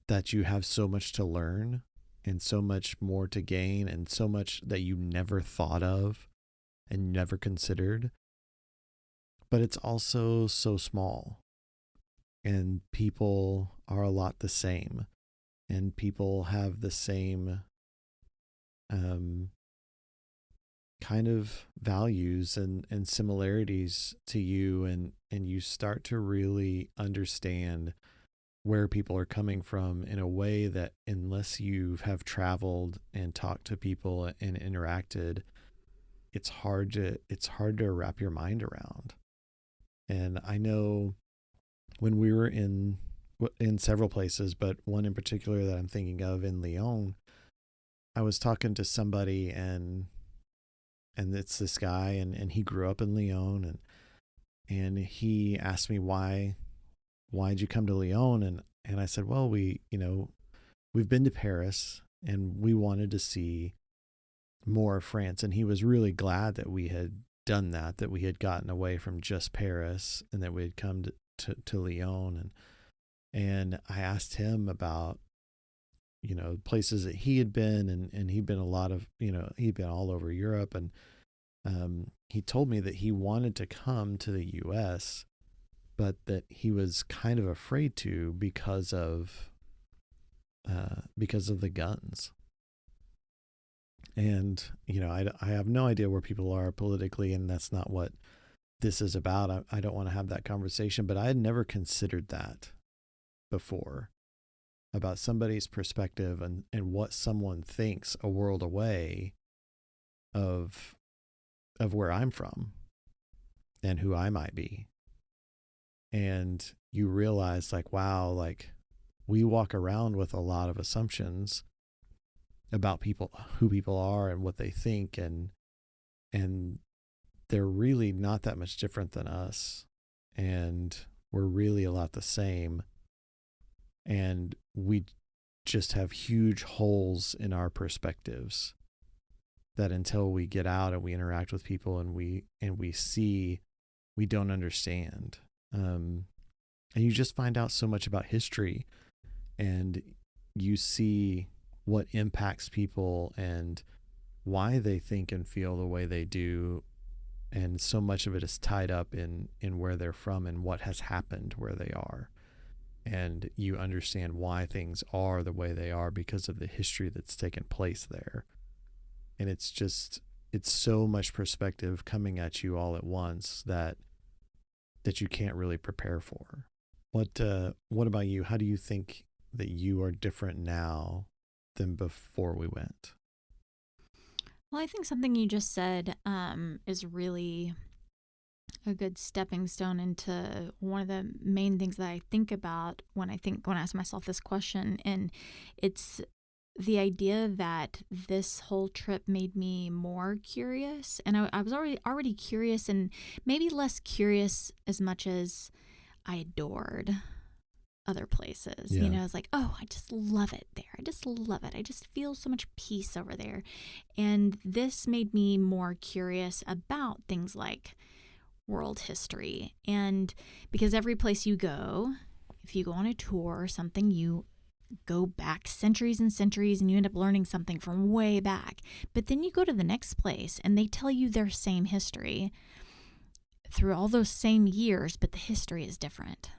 that you have so much to learn and so much more to gain and so much that you never thought of and never considered. But it's also so small, and people are a lot the same, and people have the same kind of values and similarities to you, and you start to really understand where people are coming from in a way that, unless you have traveled and talked to people and interacted, it's hard to wrap your mind around. And I know when we were in several places, but one in particular that I'm thinking of in Lyon, I was talking to somebody, and it's this guy, and he grew up in Lyon, and he asked me, why'd you come to Lyon? And I said, well, we've been to Paris, and we wanted to see more of France. And he was really glad that we had done that we had gotten away from just Paris, and that we had come to Lyon. And I asked him about, places that he had been, and he'd been he'd been all over Europe. And he told me that he wanted to come to the US, but that he was kind of afraid to because of the guns. And, I have no idea where people are politically, and that's not what this is about. I don't want to have that conversation, but I had never considered that before, about somebody's perspective and what someone thinks a world away of where I'm from and who I might be. And you realize, like, wow, like, we walk around with a lot of assumptions about people, who people are and what they think, and they're really not that much different than us, and we're really a lot the same, and we just have huge holes in our perspectives that, until we get out and we interact with people and we see, we don't understand. And you just find out so much about history, and you see what impacts people and why they think and feel the way they do. And so much of it is tied up in where they're from and what has happened where they are. And you understand why things are the way they are because of the history that's taken place there. And it's so much perspective coming at you all at once that you can't really prepare for. What about you? How do you think that you are different now than before we went? Well, I think something you just said is really a good stepping stone into one of the main things that I think about when I ask myself this question. And it's the idea that this whole trip made me more curious. And I was already curious, and maybe less curious as much as I adored other places. Yeah. I was like, oh, I just love it there. I just love it. I just feel so much peace over there. And this made me more curious about things like world history. And because every place you go, if you go on a tour or something, you go back centuries and centuries, and you end up learning something from way back. But then you go to the next place and they tell you their same history through all those same years, but the history is different.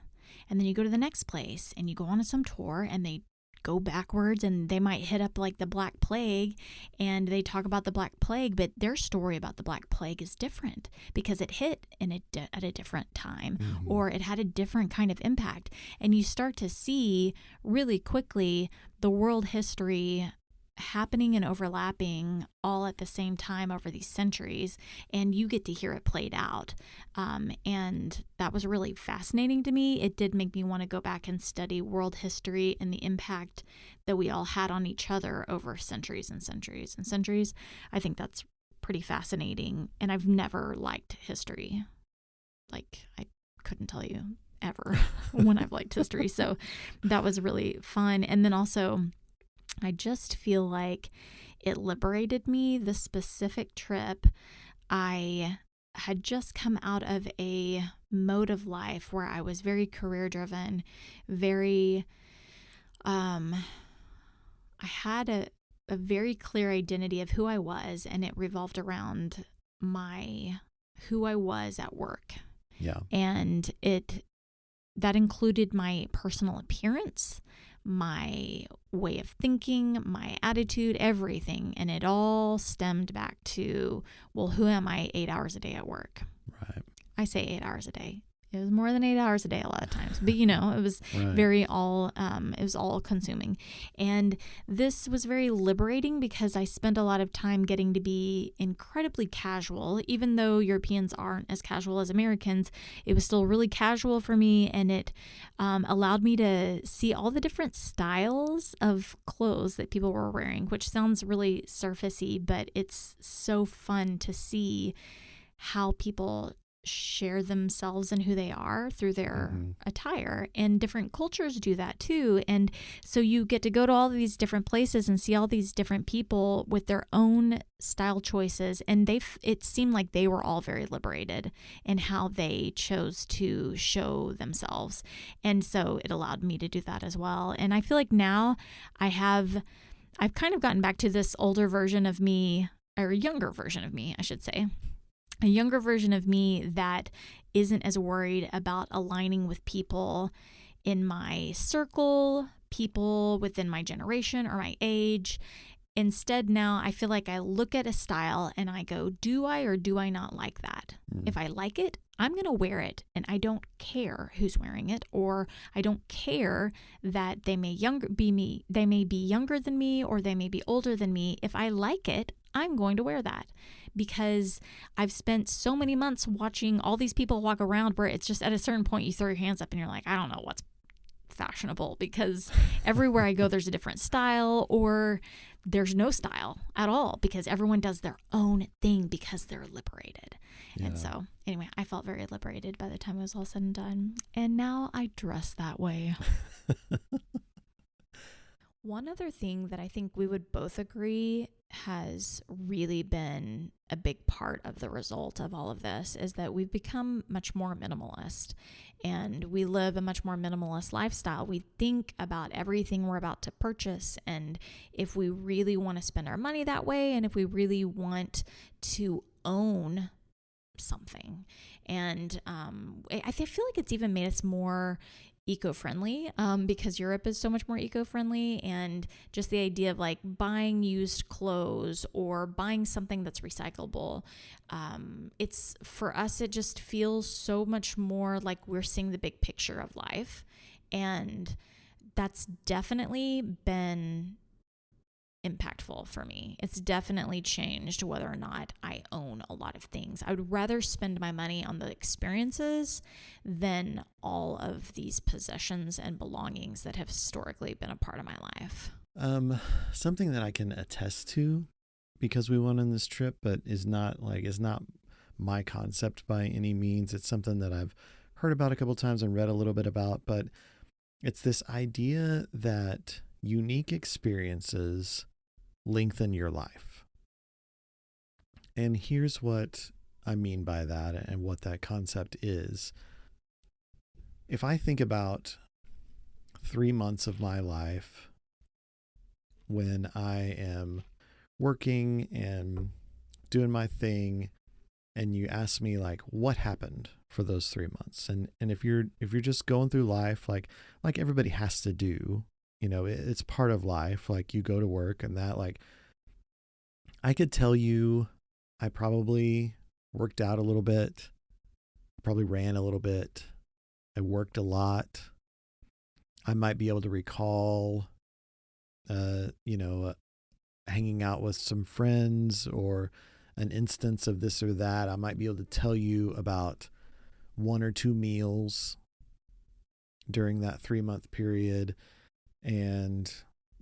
And then you go to the next place and you go on some tour and they go backwards, and they might hit up like the Black Plague and they talk about the Black Plague, but their story about the Black Plague is different because it hit at a different time, or it had a different kind of impact. And you start to see really quickly the world history happening and overlapping all at the same time over these centuries, and you get to hear it played out. And that was really fascinating to me. It did make me want to go back and study world history and the impact that we all had on each other over centuries and centuries and centuries. I think that's pretty fascinating, and I've never liked history. Like, I couldn't tell you ever when I've liked history. So that was really fun. And then also, I just feel like it liberated me. The specific trip, I had just come out of a mode of life where I was very career driven, I had a very clear identity of who I was, and it revolved around who I was at work. Yeah. And that included my personal appearance, my way of thinking, my attitude, everything. And it all stemmed back to, well, who am I 8 hours a day at work? Right. I say 8 hours a day. It was more than 8 hours a day a lot of times, but it was right. it was all consuming. And this was very liberating because I spent a lot of time getting to be incredibly casual. Even though Europeans aren't as casual as Americans, it was still really casual for me. And it allowed me to see all the different styles of clothes that people were wearing, which sounds really surfacey, but it's so fun to see how people share themselves and who they are through their attire, and different cultures do that too. And so you get to go to all these different places and see all these different people with their own style choices, and it seemed like they were all very liberated in how they chose to show themselves. And so it allowed me to do that as well. And I feel like now I've kind of gotten back to this older version of me, or younger version of me, I should say. A younger version of me that isn't as worried about aligning with people in my circle, people within my generation or my age. Instead, now I feel like I look at a style and I go, do I or do I not like that? If I like it, I'm going to wear it, and I don't care who's wearing it, or I don't care that they may be younger than me, or they may be older than me. If I like it, I'm going to wear that, because I've spent so many months watching all these people walk around where it's just at a certain point you throw your hands up and you're like, I don't know what's fashionable, because everywhere I go there's a different style, or there's no style at all because everyone does their own thing because they're liberated. Yeah. And so anyway, I felt very liberated by the time it was all said and done. And now I dress that way. One other thing that I think we would both agree has really been a big part of the result of all of this is that we've become much more minimalist, and we live a much more minimalist lifestyle. We think about everything we're about to purchase, and if we really want to spend our money that way, and if we really want to own something. And I feel like it's even made us more eco-friendly, because Europe is so much more eco-friendly, and just the idea of like buying used clothes or buying something that's recyclable, it's, for us, it just feels so much more like we're seeing the big picture of life. And that's definitely been impactful for me. It's definitely changed whether or not I own a lot of things. I would rather spend my money on the experiences than all of these possessions and belongings that have historically been a part of my life. Something that I can attest to, because we went on this trip, but is not my concept by any means. It's something that I've heard about a couple times and read a little bit about, but it's this idea that unique experiences lengthen your life. And here's what I mean by that and what that concept is. If I think about 3 months of my life when I am working and doing my thing, and you ask me like what happened for those 3 months, and if you're just going through life like everybody has to do, it's part of life, like you go to work and that, like I could tell you I probably worked out a little bit, probably ran a little bit, I worked a lot. I might be able to recall hanging out with some friends or an instance of this or that. I might be able to tell you about 1 or 2 meals during that 3-month period, and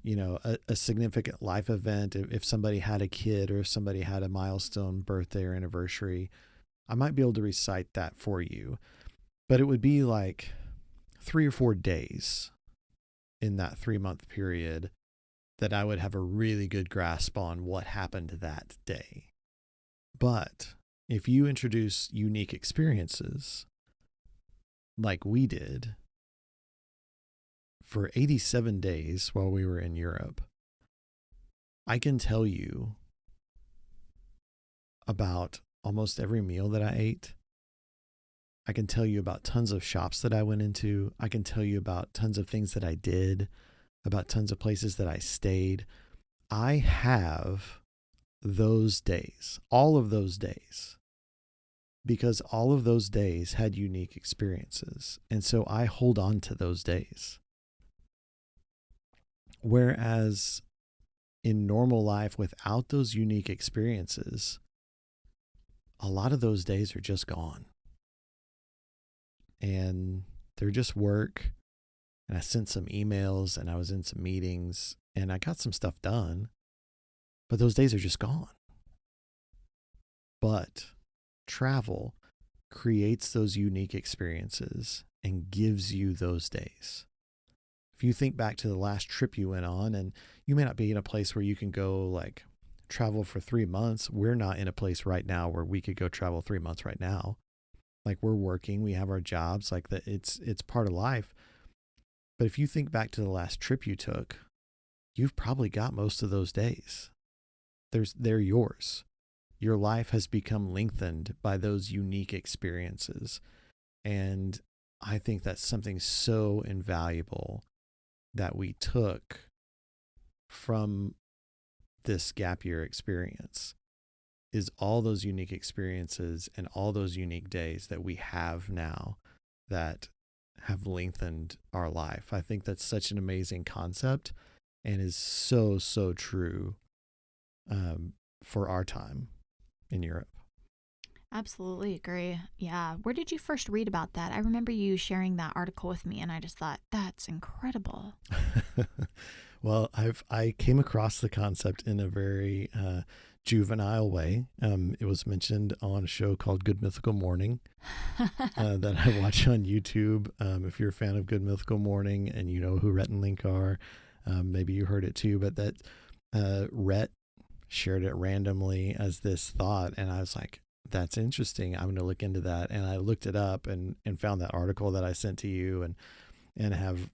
a significant life event. If somebody had a kid or if somebody had a milestone birthday or anniversary, I might be able to recite that for you. But it would be like 3 or 4 days in that 3-month period that I would have a really good grasp on what happened that day. But if you introduce unique experiences like we did for 87 days while we were in Europe, I can tell you about almost every meal that I ate. I can tell you about tons of shops that I went into. I can tell you about tons of things that I did, about tons of places that I stayed. I have those days, all of those days, because all of those days had unique experiences. And so I hold on to those days. Whereas in normal life, without those unique experiences, a lot of those days are just gone. And they're just work. And I sent some emails and I was in some meetings and I got some stuff done, but those days are just gone. But travel creates those unique experiences and gives you those days. If you think back to the last trip you went on, and you may not be in a place where you can go like travel for 3 months. We're not in a place right now where we could go travel 3 months right now. Like we're working, we have our jobs, like that. It's part of life. But if you think back to the last trip you took, you've probably got most of those days. They're yours. Your life has become lengthened by those unique experiences. And I think that's something so invaluable that we took from this gap year experience, is all those unique experiences and all those unique days that we have now that have lengthened our life. I think that's such an amazing concept and is so, so true for our time in Europe. Absolutely agree. Yeah. Where did you first read about that? I remember you sharing that article with me and I just thought, that's incredible. Well, I came across the concept in a very juvenile way. It was mentioned on a show called Good Mythical Morning that I watch on YouTube. If you're a fan of Good Mythical Morning and you know who Rhett and Link are, maybe you heard it too, but that Rhett shared it randomly as this thought. And I was like, that's interesting. I'm going to look into that. And I looked it up and found that article that I sent to you and have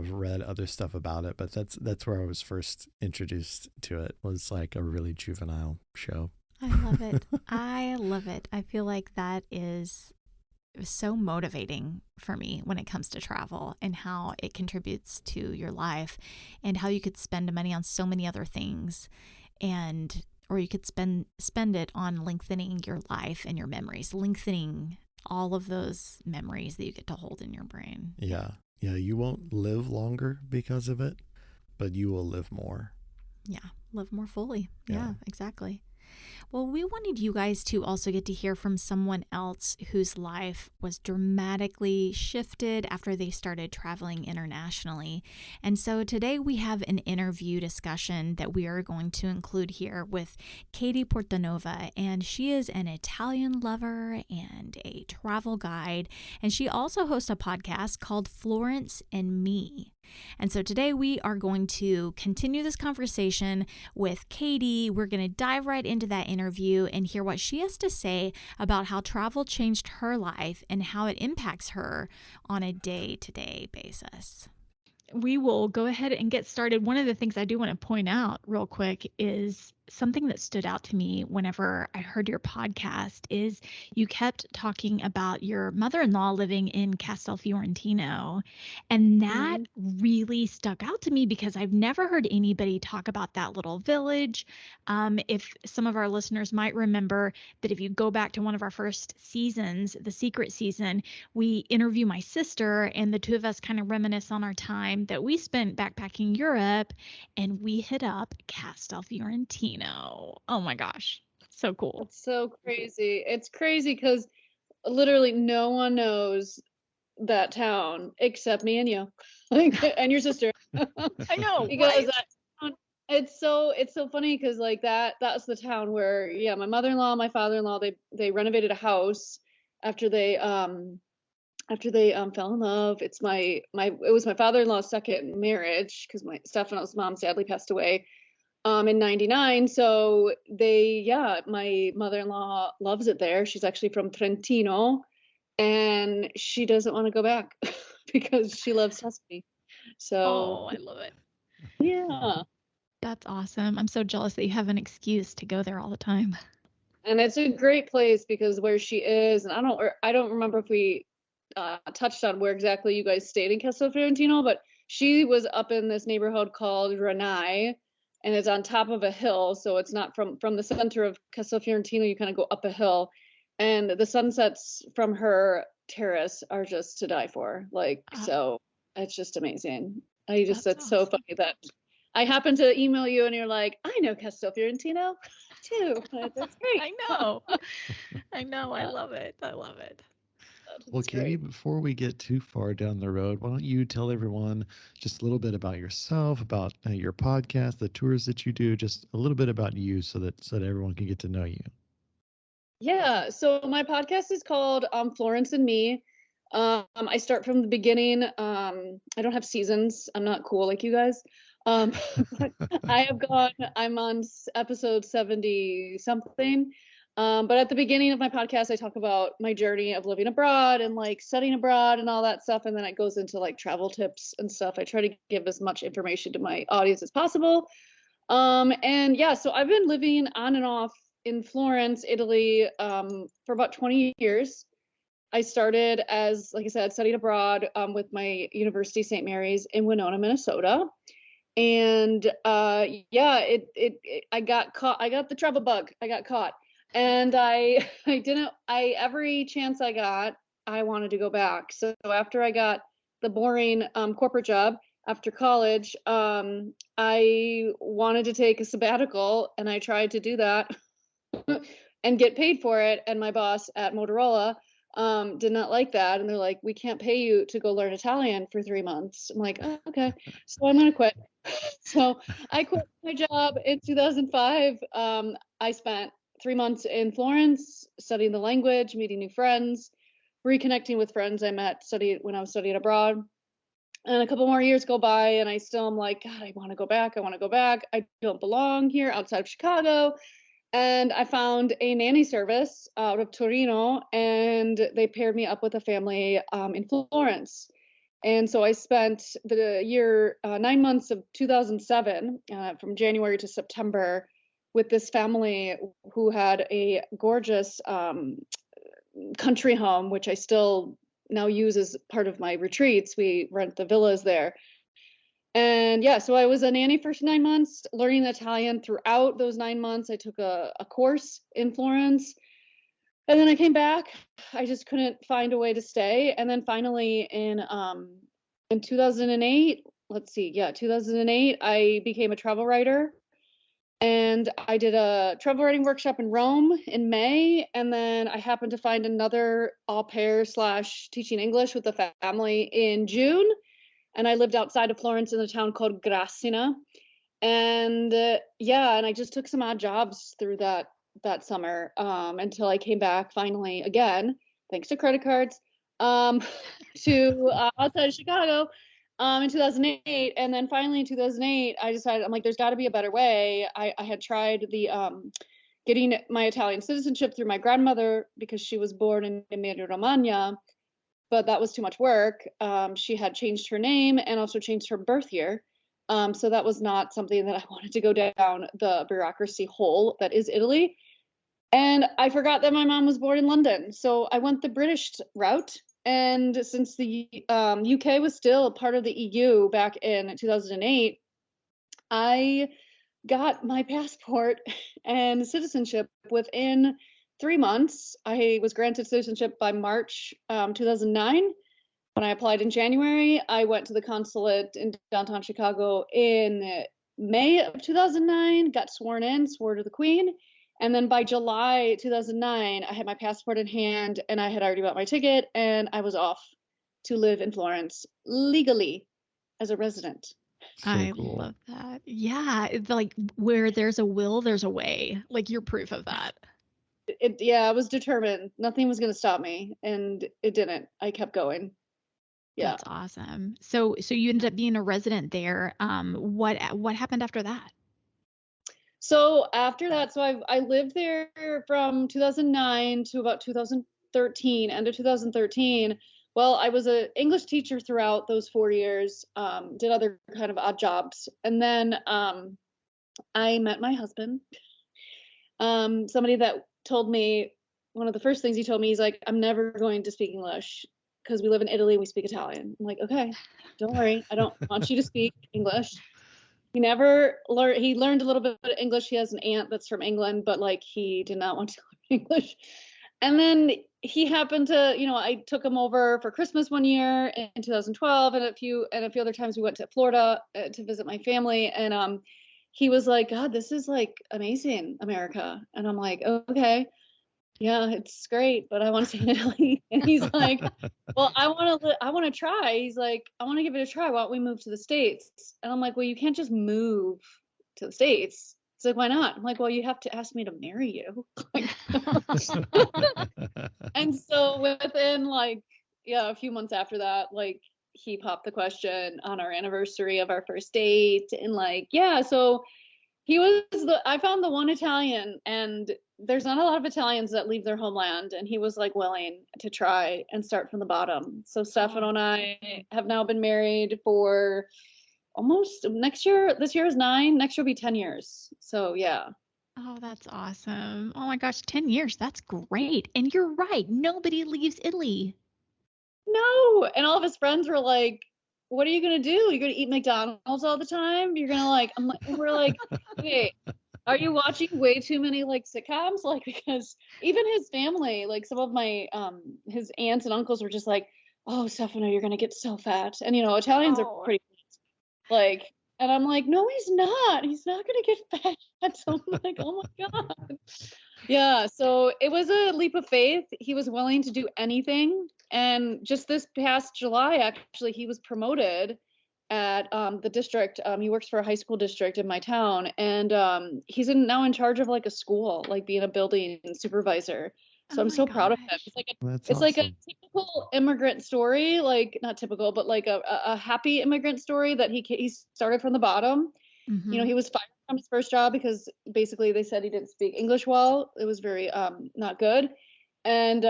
read other stuff about it. But that's where I was first introduced to it, was like a really juvenile show. I love it. I love it. I feel like that is so motivating for me when it comes to travel and how it contributes to your life and how you could spend money on so many other things, or you could spend it on lengthening your life and your memories, lengthening all of those memories that you get to hold in your brain. Yeah. Yeah. You won't live longer because of it, but you will live more. Yeah. Live more fully. Yeah, exactly. Well, we wanted you guys to also get to hear from someone else whose life was dramatically shifted after they started traveling internationally. And so today we have an interview discussion that we are going to include here with Katie Portanova, and she is an Italian lover and a travel guide, and she also hosts a podcast called Florence and Me. And so today we are going to continue this conversation with Katie. We're going to dive right into that interview and hear what she has to say about how travel changed her life and how it impacts her on a day-to-day basis. we will go ahead and get started. One of the things I do want to point out real quick is something that stood out to me whenever I heard your podcast is you kept talking about your mother-in-law living in Castel Fiorentino. And that really stuck out to me because I've never heard anybody talk about that little village. If some of our listeners might remember that if you go back to one of our first seasons, the secret season, we interview my sister and the two of us kind of reminisce on our time that we spent backpacking Europe, and we hit up Castel Fiorentino. Oh my gosh. So cool. It's so crazy. It's crazy because literally no one knows that town except me and you, and your sister. I know. Because right? that town, it's so funny because like that's the town where my mother-in-law, my father-in-law, they renovated a house after they fell in love. It was my father-in-law's second marriage because my Stefano's mom sadly passed away in 99. So my mother-in-law loves it there. She's actually from Trentino and she doesn't want to go back because she loves Tuscany. So I love it. Yeah. That's awesome. I'm so jealous that you have an excuse to go there all the time. And it's a great place because where she is, and I don't remember if we touched on where exactly you guys stayed in Castel Fiorentino, but she was up in this neighborhood called Ranai, and it's on top of a hill, so it's not from the center of Castel Fiorentino. You kind of go up a hill, and the sunsets from her terrace are just to die for. So it's just amazing. It's awesome. So funny that I happened to email you, and you're like, I know Castel Fiorentino too. That's great. I know. I love it. Well, Katie, before we get too far down the road, why don't you tell everyone just a little bit about yourself, about your podcast, the tours that you do, just a little bit about you so that everyone can get to know you. Yeah, so my podcast is called Florence and Me. I start from the beginning. I don't have seasons. I'm not cool like you guys. I'm on episode 70 something. But at the beginning of my podcast, I talk about my journey of living abroad and like studying abroad and all that stuff. And then it goes into like travel tips and stuff. I try to give as much information to my audience as possible. So I've been living on and off in Florence, Italy, for about 20 years. I started as, like I said, studied abroad with my university, St. Mary's in Winona, Minnesota. And I got caught. I got the travel bug. I got caught. And every chance I got, I wanted to go back. So after I got the boring corporate job after college, I wanted to take a sabbatical, and I tried to do that and get paid for it. And my boss at Motorola did not like that. And they're like, we can't pay you to go learn Italian for 3 months. I'm like, oh, okay, so I'm going to quit. So I quit my job in 2005. I spent 3 months in Florence, studying the language, meeting new friends, reconnecting with friends I met when I was studying abroad. And a couple more years go by, and I still am like, God, I want to go back. I don't belong here outside of Chicago. And I found a nanny service out of Torino, and they paired me up with a family in Florence. And so I spent the year 9 months of 2007, from January to September, with this family who had a gorgeous country home, which I still now use as part of my retreats. We rent the villas there. And so I was a nanny for 9 months, learning Italian throughout those 9 months. I took a course in Florence, and then I came back. I just couldn't find a way to stay. And then finally in 2008, 2008, I became a travel writer. And I did a travel writing workshop in Rome in May. And then I happened to find another au pair / teaching English with a family in June. And I lived outside of Florence in a town called Grassina. And and I just took some odd jobs through that summer until I came back finally again, thanks to credit cards, to outside of Chicago in 2008. And then finally in 2008, I decided, I'm like, there's got to be a better way. I had tried the getting my Italian citizenship through my grandmother because she was born in Emilia Romagna. but that was too much work. She had changed her name and also changed her birth year. So that was not something that I wanted to go down the bureaucracy hole that is Italy. And I forgot that my mom was born in London. So I went the British route. And since the UK was still part of the EU back in 2008, I got my passport and citizenship within 3 months. I was granted citizenship by March 2009. When I applied in January, I went to the consulate in downtown Chicago in May of 2009, got sworn in, swore to the Queen. And then by July 2009, I had my passport in hand and I had already bought my ticket and I was off to live in Florence legally as a resident. So I cool. love that. Yeah, it's like where there's a will, there's a way. Like you're proof of that. I was determined. Nothing was going to stop me, and it didn't. I kept going. Yeah. That's awesome. So you ended up being a resident there. What happened after that? So after that, I lived there from 2009 to about 2013, end of 2013. Well, I was an English teacher throughout those 4 years, did other kind of odd jobs. And then I met my husband, somebody that told me, one of the first things he told me, he's like, I'm never going to speak English because we live in Italy and we speak Italian. I'm like, okay, don't worry. I don't want you to speak English. He never learned, he learned a little bit of English. He has an aunt that's from England, but like he did not want to learn English. And then he happened to, I took him over for Christmas one year in 2012 and a few other times we went to Florida to visit my family. And he was like, God, this is like amazing, America. And I'm like, okay, yeah, it's great, but I want to stay in Italy. And he's like, well, I want to try. He's like, I want to give it a try. Why don't we move to the States? And I'm like, well, you can't just move to the States. He's like, why not? I'm like, well, you have to ask me to marry you. And so within a few months after that, he popped the question on our anniversary of our first date. And so I found the one Italian, and there's not a lot of Italians that leave their homeland, and he was willing to try and start from the bottom. So Stefano and I have now been married for almost this year is 9, next year will be 10 years. So yeah. Oh, that's awesome. Oh my gosh, 10 years. That's great. And you're right. Nobody leaves Italy. No. And all of his friends were like, what are you going to do? You're going to eat McDonald's all the time? You're going to we're like, hey, are you watching way too many sitcoms? Because even his family, some of my, his aunts and uncles were just like, oh, Stefano, you're going to get so fat. And, Italians are pretty, and I'm like, no, he's not. He's not going to get fat. So I'm like, oh my God. Yeah. So it was a leap of faith. He was willing to do anything. And just this past July, actually, he was promoted at the district. He works for a high school district in my town. And he's now in charge of a school, being a building supervisor. So I'm so proud of him. It's like a typical immigrant story, not typical, but a happy immigrant story that he started from the bottom. Mm-hmm. He was fired from his first job because basically they said he didn't speak English well. It was very not good. And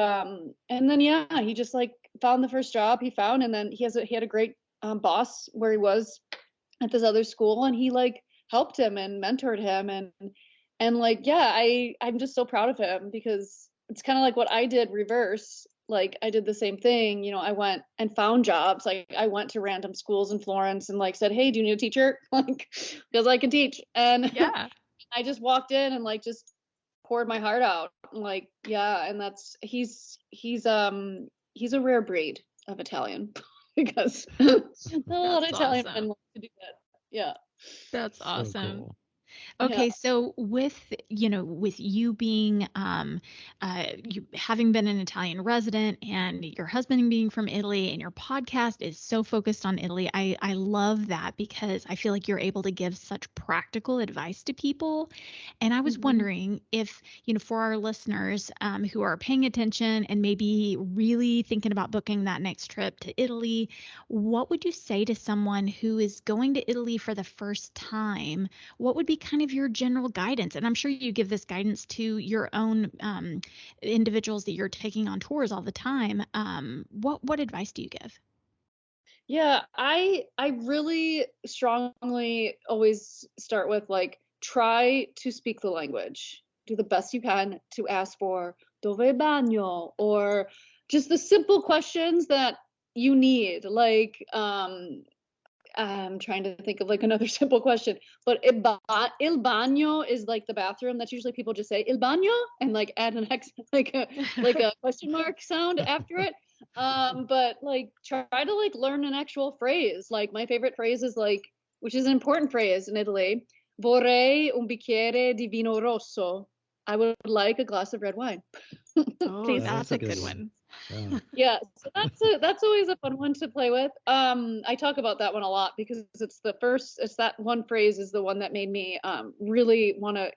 then he just found the first job he found, and then he had a great boss where he was at this other school, and he helped him and mentored him, and I'm just so proud of him because it's kind of like what I did reverse. I did the same thing. I went and found jobs. I went to random schools in Florence and said, hey, do you need a teacher? Because I can teach. And yeah, I just walked in and just poured my heart out. And that's he's a rare breed of Italian because not a lot of Italian men like to do that. Yeah. That's awesome. So cool. Okay, so with you being you having been an Italian resident and your husband being from Italy and your podcast is so focused on Italy, I love that because I feel like you're able to give such practical advice to people. And I was wondering if, for our listeners who are paying attention and maybe really thinking about booking that next trip to Italy, what would you say to someone who is going to Italy for the first time? What would be kind of your general guidance? And I'm sure you give this guidance to your own individuals that you're taking on tours all the time. What advice do you give? Yeah, I really strongly always start with like try to speak the language. Do the best you can to ask for dove bagno or just the simple questions that you need. Like I'm trying to think of like another simple question, but il bagno is like the bathroom. That's usually people just say il bagno and like add an X, like a question mark sound after it. But like try to like learn an actual phrase. Like my favorite phrase is like, which is an important phrase in Italy, vorrei un bicchiere di vino rosso. I would like a glass of red wine. Oh, Please. that's a good one. Yeah, so that's always a fun one to play with. I talk about that one a lot because it's that one phrase is the one that made me really want to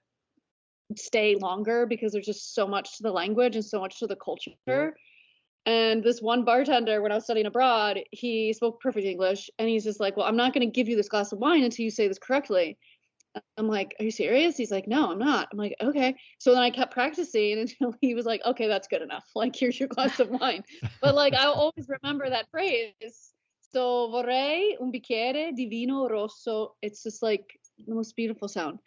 stay longer because there's just so much to the language and so much to the culture. And this one bartender, when I was studying abroad, he spoke perfect English, and he's just like, "Well, I'm not going to give you this glass of wine until you say this correctly." I'm like, "Are you serious?" He's like, "No, I'm not." I'm like, "Okay." So then I kept practicing until he was like, "Okay, that's good enough. Like, here's your glass of wine." But like, I'll always remember that phrase. So vorrei un bicchiere di vino rosso. It's just like the most beautiful sound.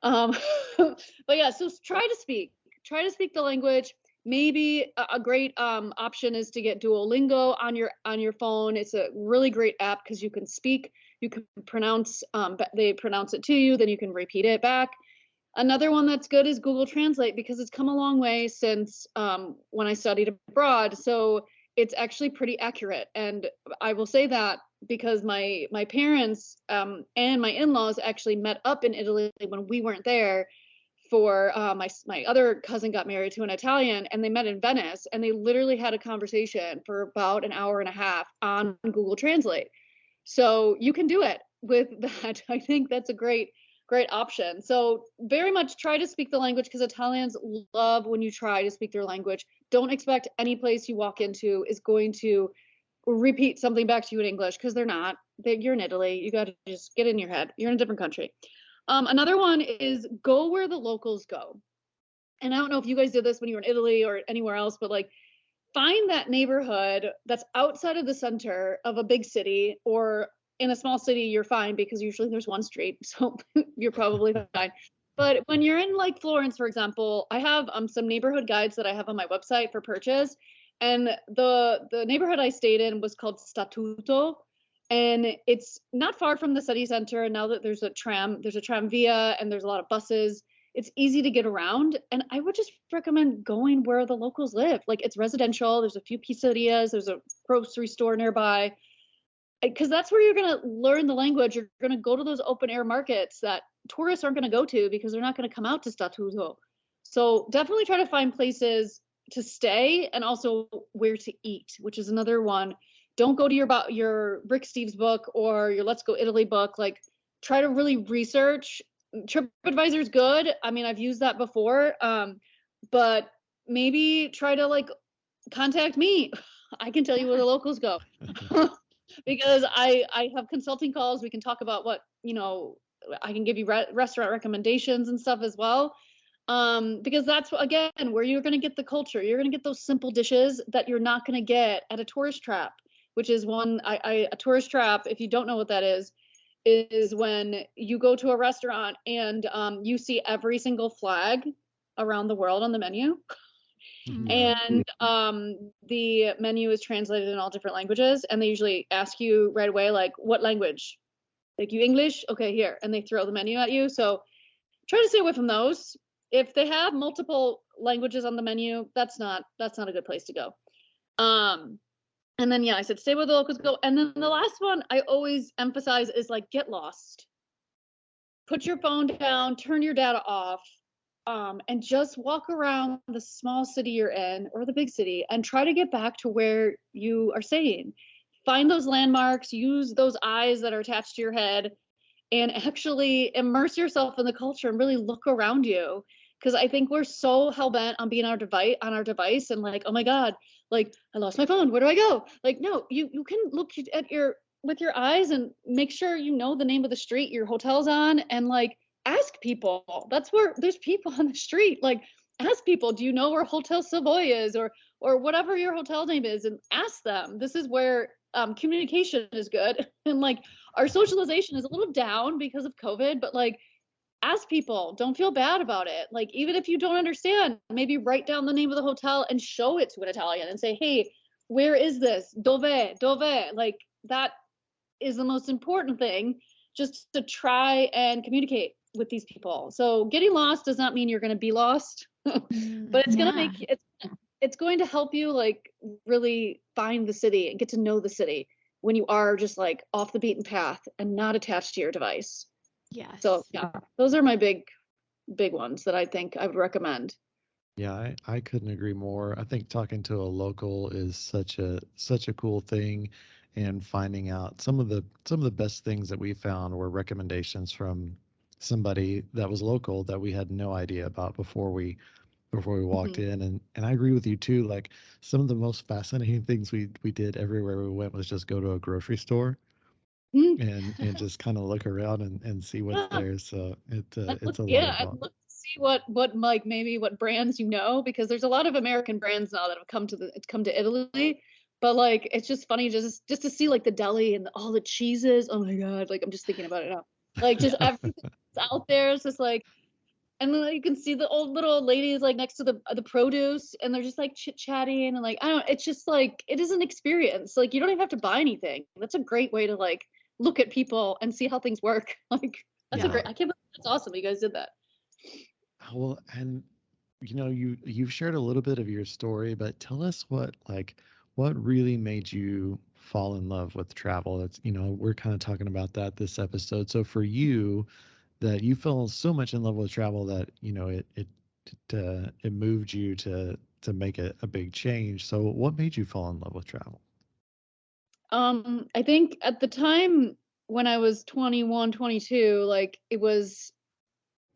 But yeah, so try to speak the language. Maybe a great option is to get Duolingo on your phone. It's a really great app because you can speak, you can pronounce, they pronounce it to you, then you can repeat it back. Another one that's good is Google Translate because it's come a long way since when I studied abroad. So it's actually pretty accurate. And I will say that because my parents and my in-laws actually met up in Italy when we weren't there. For my other cousin got married to an Italian, and they met in Venice, and they literally had a conversation for about an hour and a half on Google Translate. So you can do it with that. I think that's a great option. So very much try to speak the language because Italians love when you try to speak their language. Don't expect any place you walk into is going to repeat something back to you in English because they're not. You're in Italy. You got to just get in your head. You're in a different country. Another one is go where the locals go. And I don't know if you guys did this when you were in Italy or anywhere else, but like find that neighborhood that's outside of the center of a big city, or in a small city, you're fine because usually there's one street. So you're probably fine. But when you're in like Florence, for example, I have some neighborhood guides that I have on my website for purchase. And the neighborhood I stayed in was called Statuto. And it's not far from the city center. And now that there's a tram via, and there's a lot of buses, it's easy to get around. And I would just recommend going where the locals live. Like it's residential. There's a few pizzerias. There's a grocery store nearby. Because that's where you're going to learn the language. You're going to go to those open air markets that tourists aren't going to go to because they're not going to come out to Statuto. So definitely try to find places to stay and also where to eat, which is another one. Don't go to your Rick Steves book or your Let's Go Italy book. Like try to really research. TripAdvisor is good. I mean, I've used that before. But maybe try to like contact me. I can tell you where the locals go. Because I have consulting calls. We can talk about what, I can give you restaurant recommendations and stuff as well. Because that's, again, where you're going to get the culture. You're going to get those simple dishes that you're not going to get at a tourist trap, which is a tourist trap, if you don't know what that is when you go to a restaurant and you see every single flag around the world on the menu. And the menu is translated in all different languages, and they usually ask you right away, like, what language? Like, you English? Okay, here. And they throw the menu at you. So try to stay away from those. If they have multiple languages on the menu, that's not a good place to go. And then, yeah, I said, stay where the locals go. And then the last one I always emphasize is like, get lost. Put your phone down, turn your data off. And just walk around the small city you're in or the big city and try to get back to where you are staying. Find those landmarks, use those eyes that are attached to your head, and actually immerse yourself in the culture and really look around you. Because I think we're so hell-bent on being on our device and like, oh my God, like I lost my phone. Where do I go? Like, no, you can look at with your eyes and make sure you know the name of the street your hotel's on, and like ask people. That's where there's people on the street. Like, ask people, do you know where Hotel Savoy is, or whatever your hotel name is, and ask them. This is where communication is good. And like, our socialization is a little down because of COVID, but like, ask people. Don't feel bad about it. Like, even if you don't understand, maybe write down the name of the hotel and show it to an Italian and say, hey, where is this? Dove? Like, that is the most important thing, just to try and communicate with these people. So getting lost does not mean you're going to be lost, but it's going to make it's going to help you like really find the city and get to know the city when you are just like off the beaten path and not attached to your device. Yes. So yeah, those are my big ones that I think I would recommend. Yeah, I couldn't agree more. I think talking to a local is such a cool thing, and finding out some of the best things that we found were recommendations from somebody that was local that we had no idea about before we walked in. And I agree with you too. Like, some of the most fascinating things we did everywhere we went was just go to a grocery store and just kind of look around and see what's there. So it's a lot of I'd fun. love to see what like maybe what brands because there's a lot of American brands now that have come to Italy. But like, it's just funny just to see like the deli and all the cheeses. Oh my God, like I'm just thinking about it now. Like, just everything that's out there is just like, and then you can see the old little ladies like next to the produce, and they're just like chit chatting, and like, I don't. It's just like, it is an experience. Like, you don't even have to buy anything. That's a great way to like look at people and see how things work. Like, that's a great. I can't believe that's awesome. You guys did that. Well, and you've shared a little bit of your story, but tell us what really made you fall in love with travel. That's, we're kind of talking about that this episode. So for you, that you fell so much in love with travel that it moved you to make a big change. So what made you fall in love with travel? I think at the time when I was 21, 22, like, it was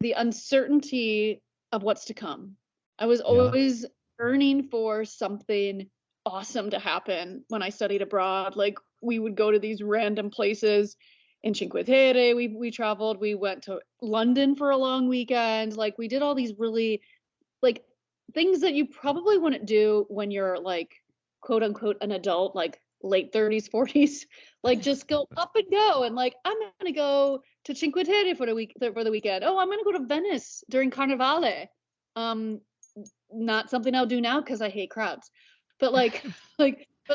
the uncertainty of what's to come. I was always yearning for something awesome to happen when I studied abroad. Like, we would go to these random places in Cinque Terre. We traveled. We went to London for a long weekend. Like, we did all these really like things that you probably wouldn't do when you're like, quote unquote, an adult, like late 30s, 40s. Like, just go up and go, and like, I'm gonna go to Cinque Terre for the weekend. Oh, I'm gonna go to Venice during Carnivale. Not something I'll do now because I hate crowds. But like,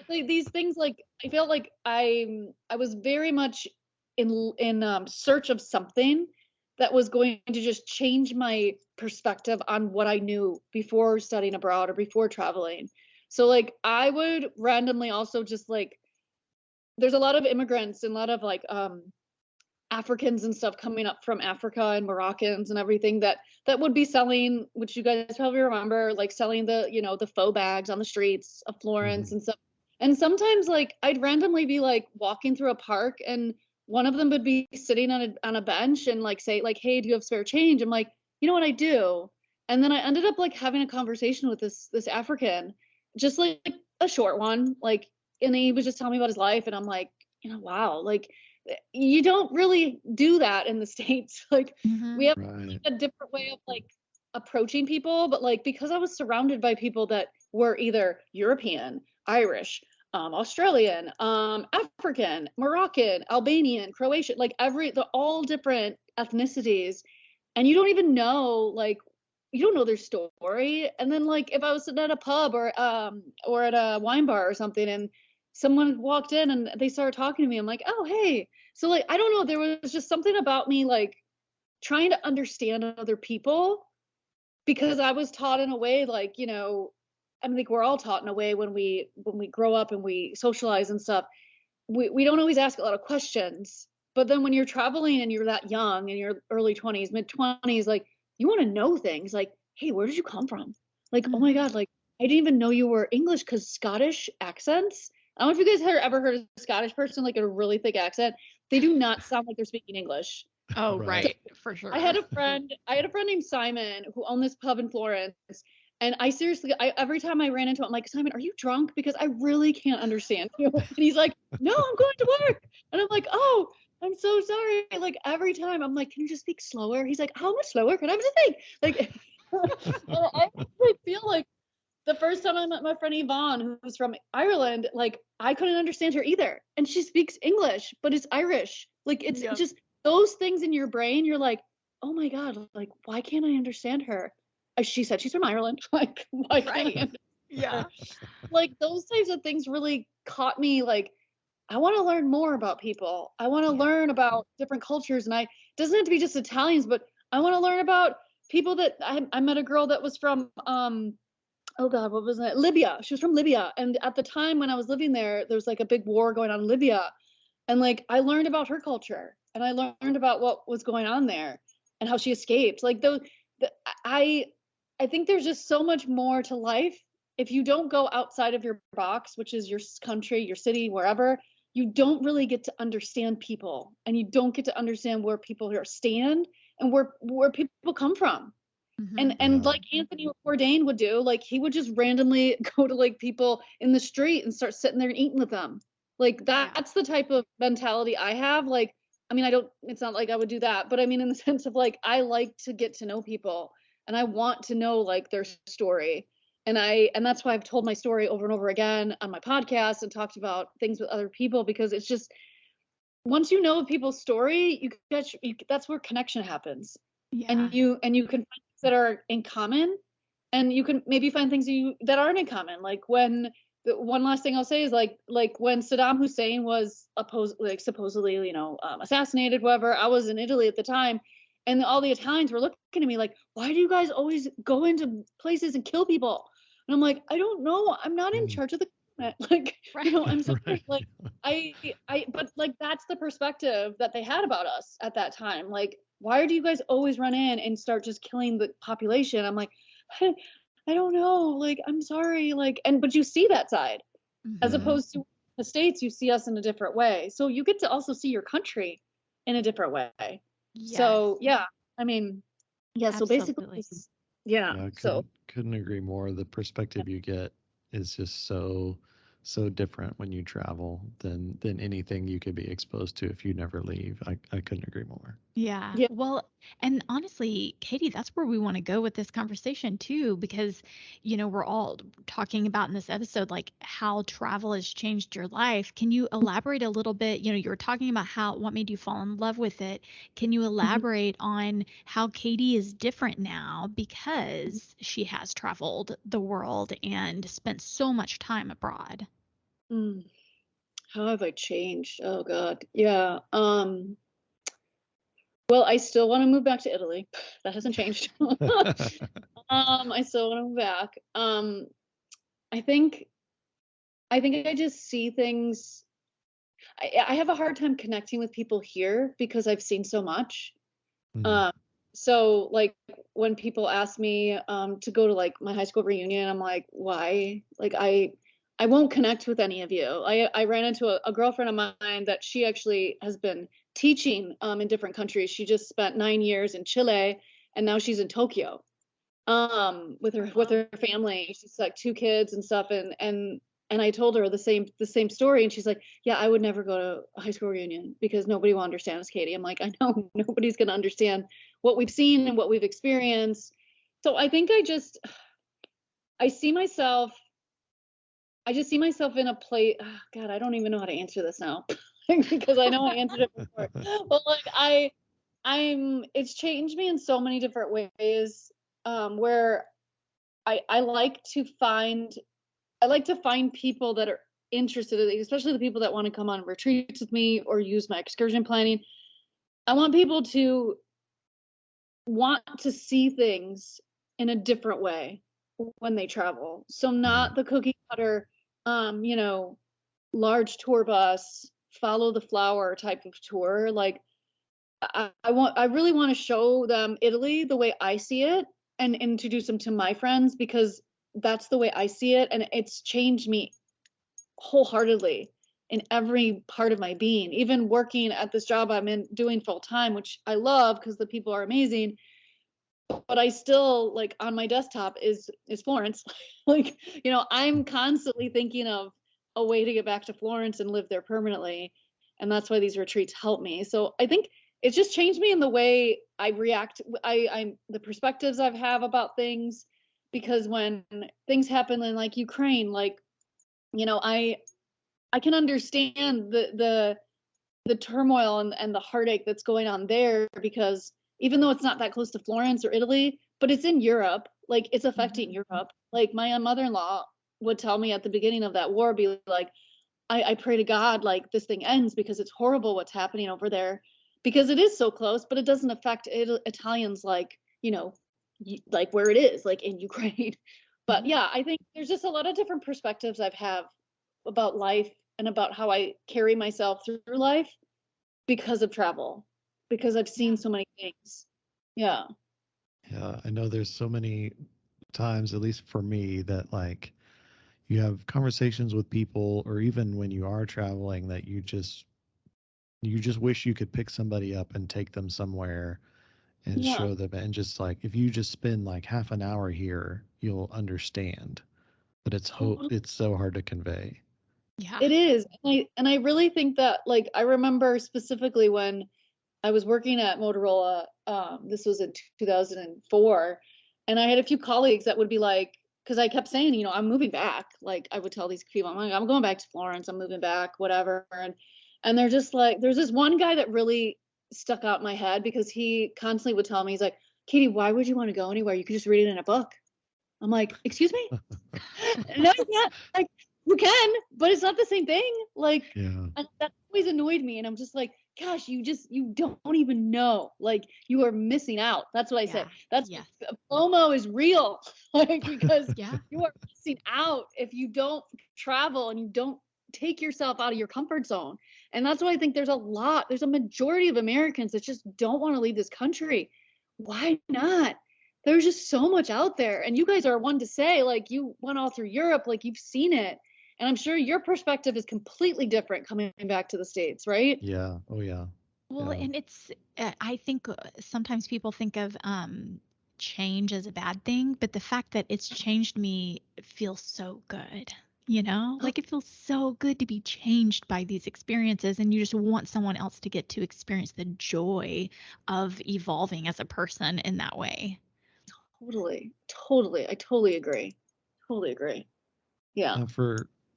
these things, like, I felt like I was very much in search of something that was going to just change my perspective on what I knew before studying abroad or before traveling. So like, I would randomly also just like, there's a lot of immigrants and a lot of like Africans and stuff coming up from Africa, and Moroccans and everything that would be selling, which you guys probably remember, like selling the faux bags on the streets of Florence and stuff. And sometimes like, I'd randomly be like walking through a park, and one of them would be sitting on a bench and like say like, hey, do you have spare change? I'm like, you know what, I do. And then I ended up like having a conversation with this African, just like a short one, like, and he was just telling me about his life, and I'm like, wow, like, you don't really do that in the States. Like, we have a different way of like approaching people, but like, because I was surrounded by people that were either European, Irish, Australian, African, Moroccan, Albanian, Croatian, like they're all different ethnicities, and you don't even know, like, you don't know their story. And then like, if I was sitting at a pub or at a wine bar or something, and someone walked in and they started talking to me, I'm like, oh, hey. So like, I don't know, there was just something about me like trying to understand other people, because I was taught in a way, like, I think we're all taught in a way when we grow up and we socialize and stuff, we don't always ask a lot of questions. But then when you're traveling and you're that young, in your early 20s, mid 20s, like, you want to know things like, hey, where did you come from? Like, oh my God, like, I didn't even know you were English, because Scottish accents, I don't know if you guys have ever heard a Scottish person like a really thick accent. They do not sound like they're speaking English. Oh, right. For sure. I had a friend named Simon who owned this pub in Florence. And I seriously, every time I ran into him, I'm like, Simon, are you drunk? Because I really can't understand you. And he's like, no, I'm going to work. And I'm like, oh, I'm so sorry. Like every time I'm like, can you just speak slower? He's like, how much slower can I speak? Like, I really feel like the first time I met my friend Yvonne, who's from Ireland, like I couldn't understand her either. And she speaks English, but it's Irish. Like it's just those things in your brain. You're like, oh my God, like why can't I understand her? She said she's from Ireland. Like, why can't I understand her? Like those types of things really caught me. Like, I want to learn more about people. I want to learn about different cultures. And it doesn't have to be just Italians, but I want to learn about people that I met a girl that was from, oh God, what was it? Libya. She was from Libya. And at the time when I was living there, there was like a big war going on in Libya. And like, I learned about her culture and I learned about what was going on there and how she escaped. Like I think there's just so much more to life. If you don't go outside of your box, which is your country, your city, wherever, you don't really get to understand people and you don't get to understand where people stand and where people come from. And like Anthony Bourdain would do, like he would just randomly go to like people in the street and start sitting there and eating with them. Like that's the type of mentality I have. Like, I mean, it's not like I would do that, but I mean, in the sense of like, I like to get to know people and I want to know like their story. And that's why I've told my story over and over again on my podcast and talked about things with other people, because it's just, once you know people's story, that's where connection happens. And you can find things that are in common, and you can maybe find things that aren't in common. Like when the one last thing I'll say is like when Saddam Hussein was supposedly, assassinated, whatever, I was in Italy at the time, and all the Italians were looking at me like, why do you guys always go into places and kill people? And I'm like, I don't know. I'm not in charge of the government. Like, I'm sorry. Like, but like, that's the perspective that they had about us at that time. Like, why do you guys always run in and start just killing the population? I'm like, I don't know. Like, I'm sorry. Like, but you see that side, as opposed to the States, you see us in a different way. So you get to also see your country in a different way. Yes. So yeah, I mean, yeah. Absolutely. So basically, yeah. Couldn't agree more. The perspective you get is just so different when you travel than anything you could be exposed to if you never leave. I couldn't agree more. Yeah. Well, and honestly, Katie, that's where we want to go with this conversation too, because, we're all talking about in this episode, like how travel has changed your life. Can you elaborate a little bit? You were talking about what made you fall in love with it. Can you elaborate on how Katie is different now because she has traveled the world and spent so much time abroad? How have I changed? Oh God. Yeah. Well, I still want to move back to Italy. That hasn't changed. I still want to move back. I think I just see things. I have a hard time connecting with people here because I've seen so much. So like when people ask me to go to like my high school reunion, I'm like, why? Like I won't connect with any of you. I ran into a girlfriend of mine that she actually has been teaching in different countries. She just spent 9 years in Chile and now she's in Tokyo with her family. She's like 2 kids and stuff, and I told her the same story, and she's like, yeah, I would never go to a high school reunion because nobody will understand us, Katie. I'm like, I know nobody's going to understand what we've seen and what we've experienced. So I think I just see myself in a place. Oh, God, I don't even know how to answer this now because I know I answered it before. But like it's changed me in so many different ways, where I like to find people that are interested, especially the people that want to come on retreats with me or use my excursion planning. I want people to want to see things in a different way when they travel. So not the cookie cutter, large tour bus, follow the flower type of tour. Like I really want to show them Italy the way I see it and introduce them to my friends, because that's the way I see it. And it's changed me wholeheartedly in every part of my being, even working at this job I'm in doing full time, which I love because the people are amazing. But I still, like, on my desktop is Florence. Like, I'm constantly thinking of a way to get back to Florence and live there permanently. And that's why these retreats help me. So I think it's just changed me in the way I react. I the perspectives I have about things, because when things happen in like Ukraine, like, you know, I can understand the turmoil and the heartache that's going on there, because even though it's not that close to Florence or Italy, but it's in Europe, like it's affecting Europe. Like my mother-in-law would tell me at the beginning of that war, be like, I pray to God, like this thing ends, because it's horrible what's happening over there, because it is so close, but it doesn't affect Italians like, you know, like where it is, like in Ukraine. But yeah, I think there's just a lot of different perspectives I've have about life and about how I carry myself through life because of travel, because I've seen so many things. Yeah. Yeah, I know there's so many times, at least for me, that like you have conversations with people, or even when you are traveling, that you just wish you could pick somebody up and take them somewhere and Yeah. show them, and just like if you just spend like half an hour here, you'll understand. But it's so hard to convey. Yeah. It is. And I really think that, like, I remember specifically when I was working at Motorola, this was in 2004, and I had a few colleagues that would be like, because I kept saying, you know, I'm moving back. Like I would tell these people, I'm like, I'm going back to Florence, I'm moving back, whatever. And they're just like, there's this one guy that really stuck out in my head, because he constantly would tell me, he's like, Katie, why would you want to go anywhere? You could just read it in a book. I'm like, excuse me? No, you can't. Like, you can, but it's not the same thing. Like, Yeah. and that always annoyed me. And I'm just like, gosh, you don't even know. Like, you are missing out. That's what I say. That's FOMO is real. Like, because you are missing out if you don't travel and you don't take yourself out of your comfort zone. And that's why I think there's a majority of Americans that just don't want to leave this country. Why not? There's just so much out there. And you guys are one to say, like, you went all through Europe, like you've seen it. And I'm sure your perspective is completely different coming back to the States, right? Yeah. Oh, yeah. Well, and it's, I think sometimes people think of change as a bad thing, but the fact that it's changed me feels so good. You know, like it feels so good to be changed by these experiences, and you just want someone else to get to experience the joy of evolving as a person in that way. Totally. I totally agree. Yeah. Now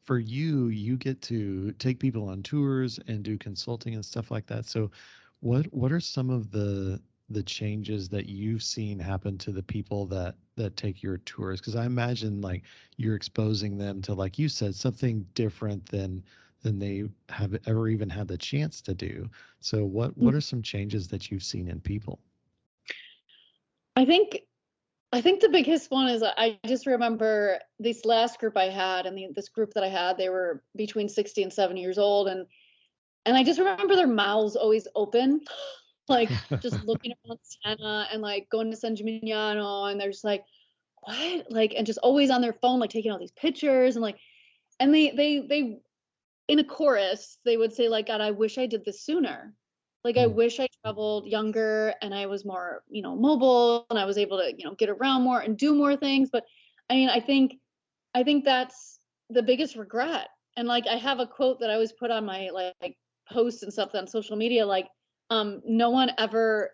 for you, you get to take people on tours and do consulting and stuff like that. So what are some of the changes that you've seen happen to the people that take your tours? Because I imagine like you're exposing them to, like you said, something different than they have ever even had the chance to do. So what are some changes that you've seen in people? I think the biggest one is, I just remember this last group I had, and this group that I had, they were between 60 and 70 years old, and I just remember their mouths always open, like just looking around Siena and like going to San Gimignano, and they're just like, what? Like, and just always on their phone, like taking all these pictures, and like, and they in a chorus, they would say like, God, I wish I did this sooner. Like, I wish I traveled younger and I was more, you know, mobile, and I was able to, you know, get around more and do more things. But I mean, I think that's the biggest regret. And like, I have a quote that I always put on my like posts and stuff on social media, like, no one ever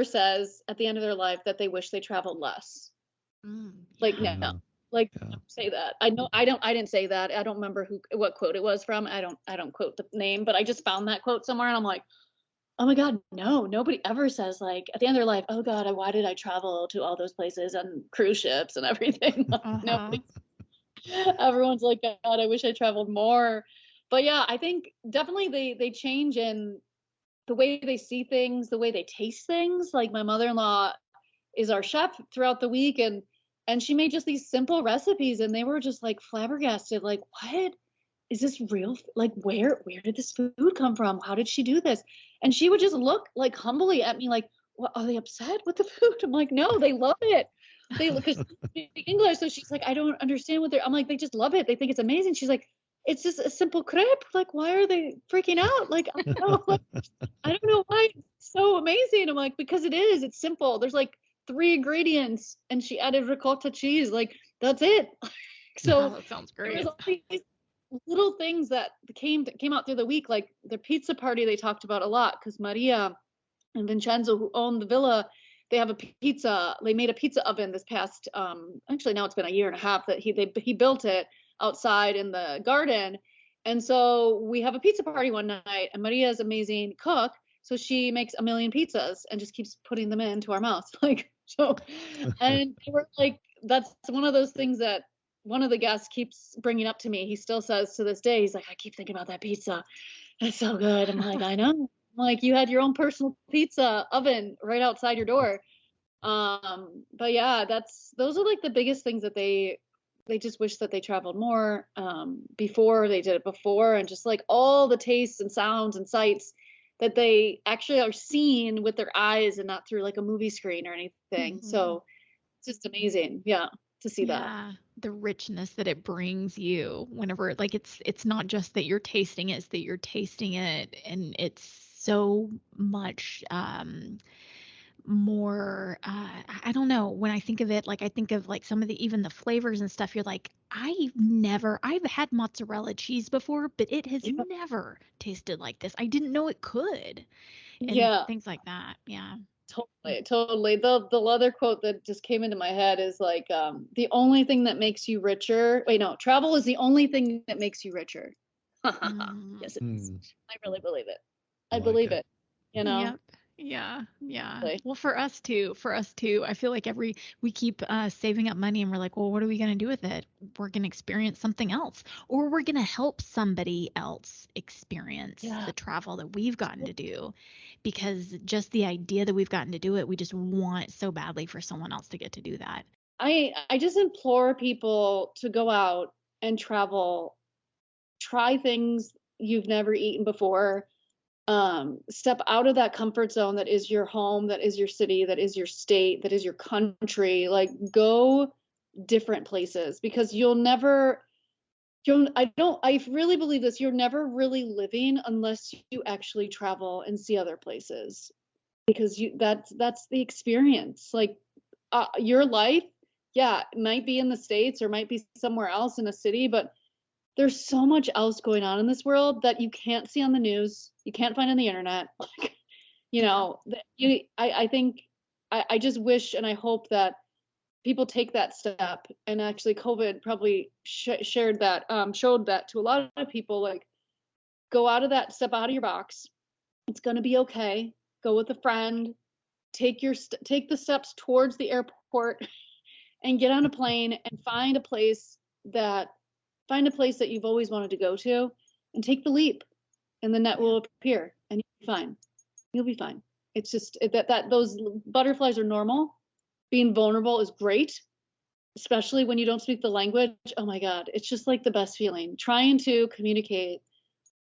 says at the end of their life that they wish they traveled less. Like, no. Like, don't say that. I didn't say that. I don't remember what quote it was from. I don't quote the name, but I just found that quote somewhere, and I'm like, oh my God, no, nobody ever says like at the end of their life, oh God, why did I travel to all those places and cruise ships and everything? Nobody. Everyone's like, God, I wish I traveled more. But yeah, I think definitely they change in the way they see things, the way they taste things. Like, my mother-in-law is our chef throughout the week, and she made just these simple recipes, and they were just like flabbergasted, like, what is this real? Like, where did this food come from? How did she do this? And she would just look like humbly at me, like, what, are they upset with the food? I'm like, no, they love it. They look, because they speak English, so she's like, I don't understand what I'm like, they just love it. They think it's amazing. She's like, it's just a simple crepe. Like, why are they freaking out? Like, I don't know, like, I don't know why it's so amazing. I'm like, because it is. It's simple. There's like 3 ingredients, and she added ricotta cheese. Like, that's it. So that sounds great. little things that came out through the week, like the pizza party they talked about a lot, because Maria and Vincenzo, who own the villa, they made a pizza oven this past, actually now it's been a year and a half that he built it outside in the garden. And so we have a pizza party one night, and Maria is an amazing cook. So she makes a million pizzas and just keeps putting them into our mouths. Like, so, and we're like, that's one of those things that one of the guests keeps bringing up to me. He still says to this day, he's like, I keep thinking about that pizza. That's so good. I'm like, I know. I'm like, you had your own personal pizza oven right outside your door. But yeah, those are like the biggest things that they just wish that they traveled more before they did it before, and just like all the tastes and sounds and sights that they actually are seeing with their eyes and not through like a movie screen or anything. So it's just amazing, to see that. Yeah, the richness that it brings you whenever, like, it's not just that you're tasting it, it's that you're tasting it, and it's so much more I don't know, when I think of it, like I think of like some of even the flavors and stuff, you're like, I've had mozzarella cheese before, but it has never tasted like this. I didn't know it could. And things like that. Yeah. Totally. The other quote that just came into my head is like, the only thing that makes you richer. Wait, no, travel is the only thing that makes you richer. Yes, it is. I really believe it. I believe it. You know? Yep. Yeah. Well, for us too, I feel like we keep saving up money, and we're like, well, what are we going to do with it? We're going to experience something else, or we're going to help somebody else experience the travel that we've gotten to do, because just the idea that we've gotten to do it, we just want so badly for someone else to get to do that. I just implore people to go out and travel, try things you've never eaten before. Step out of that comfort zone that is your home, that is your city, that is your state, that is your country. Like, go different places, because I really believe this. You're never really living unless you actually travel and see other places, because that's the experience. Like, your life, it might be in the States or might be somewhere else in a city, but there's so much else going on in this world that you can't see on the news, you can't find on the internet. I think I just wish and I hope that people take that step. And actually, COVID probably showed that to a lot of people. Like, step out of your box. It's gonna be okay. Go with a friend. Take the steps towards the airport, and get on a plane and find a place that you've always wanted to go to, and take the leap, and the net will appear, and you'll be fine. It's just that those butterflies are normal. Being vulnerable is great, especially when you don't speak the language. Oh my God, it's just like the best feeling, trying to communicate.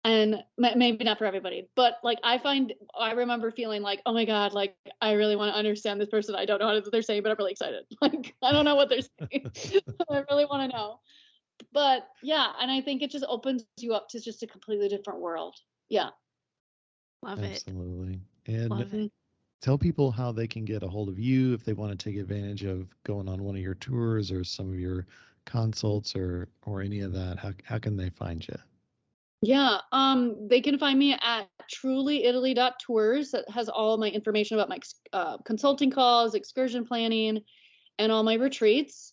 And maybe not for everybody, but like I remember feeling like, oh my God, like I really want to understand this person. I don't know what they're saying, but I'm really excited. Like, I don't know what they're saying. I really want to know. But yeah, and I think it just opens you up to just a completely different world. Yeah. Love it. Absolutely. And Love it. Tell people how they can get a hold of you if they want to take advantage of going on one of your tours or some of your consults or any of that. How can they find you? Yeah, they can find me at TrulyItaly.tours. That has all my information about my consulting calls, excursion planning, and all my retreats.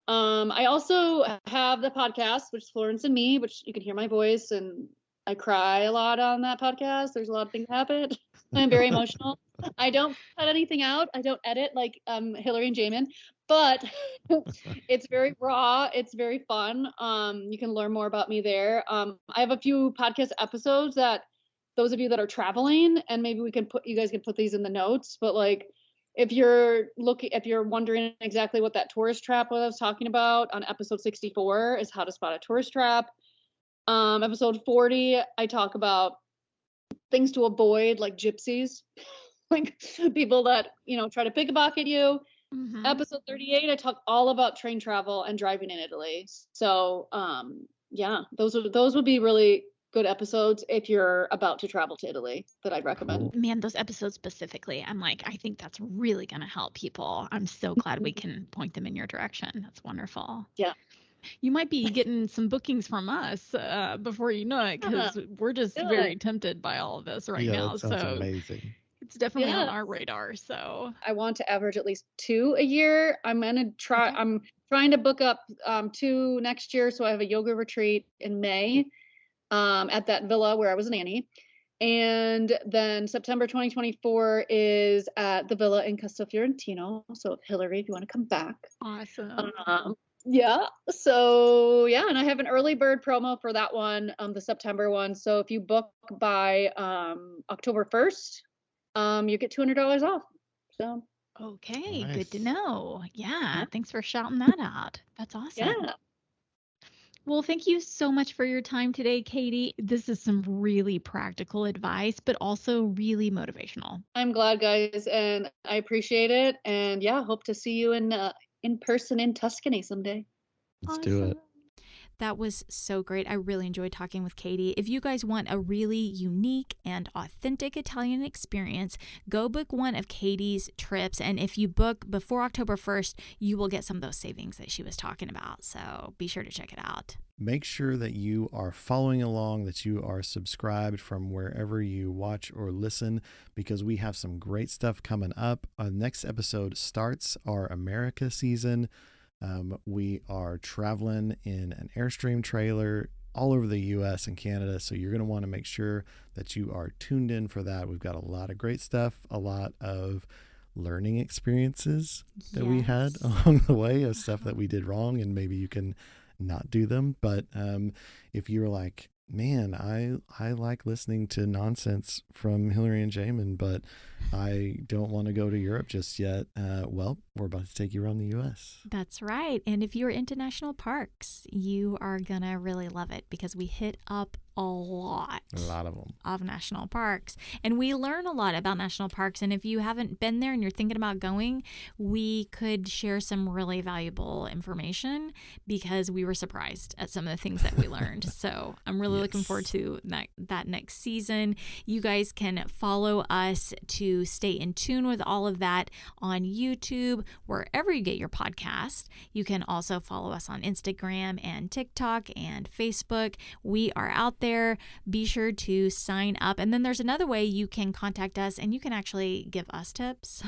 I also have the podcast, which is Florence and Me, which you can hear my voice, and I cry a lot on that podcast. There's a lot of things happen. I'm very emotional. I don't cut anything out. I don't edit like Hillary and Jamin, but it's very raw. It's very fun. You can learn more about me there. I have a few podcast episodes that those of you that are traveling, and maybe you guys can put these in the notes, but like, if you're wondering exactly what that tourist trap was I was talking about, on episode 64 is how to spot a tourist trap. Episode 40, I talk about things to avoid, like gypsies, like people that, try to pickpocket you. Mm-hmm. Episode 38, I talk all about train travel and driving in Italy. So, those would be really good episodes if you're about to travel to Italy that I'd recommend. Man, those episodes specifically, I'm like, I think that's really going to help people. I'm so glad we can point them in your direction. That's wonderful. Yeah. You might be getting some bookings from us before you know it, because we're just very tempted by all of this right now. That sounds So amazing. it's definitely on our radar. So I want to average at least 2 a year. I'm trying to book up 2 next year. So I have a yoga retreat in May at that villa where I was a nanny. And then September 2024 is at the villa in Castel Fiorentino. So Hillary, if you want to come back. awesome. Yeah. So yeah, and I have an early bird promo for that one, the September one. So if you book by October 1st, you get $200 off. So Okay, Nice. good to know. Yeah, thanks for shouting that out. That's awesome. yeah. Well, thank you so much for your time today, Katie. This is some really practical advice, but also really motivational. I'm glad, guys, and I appreciate it. And yeah, hope to see you in person in Tuscany someday. Let's do it. That was so great. I really enjoyed talking with Katie. If you guys want a really unique and authentic Italian experience, go book one of Katie's trips. And if you book before October 1st, you will get some of those savings that she was talking about. So be sure to check it out. Make sure that you are following along, that you are subscribed from wherever you watch or listen, because we have some great stuff coming up. Our next episode starts our America season. We are traveling in an Airstream trailer all over the U.S. and Canada, so you're going to want to make sure that you are tuned in for that. We've got a lot of great stuff, a lot of learning experiences that we had along the way, of stuff that we did wrong, and maybe you can not do them. But if you're like, man, I like listening to nonsense from Hillary and Jamin, but I don't want to go to Europe just yet. Well, we're about to take you around the U.S. That's right. And if you're into national parks, you are going to really love it, because we hit up a lot of them of national parks, and we learn a lot about national parks. And if you haven't been there and you're thinking about going, we could share some really valuable information, because we were surprised at some of the things that we learned. So I'm really looking forward to that next season. You guys can follow us to stay in tune with all of that on YouTube, wherever you get your podcast. You can also follow us on Instagram and TikTok and Facebook. We are out there. Be sure to sign up. And then there's another way you can contact us, and you can actually give us tips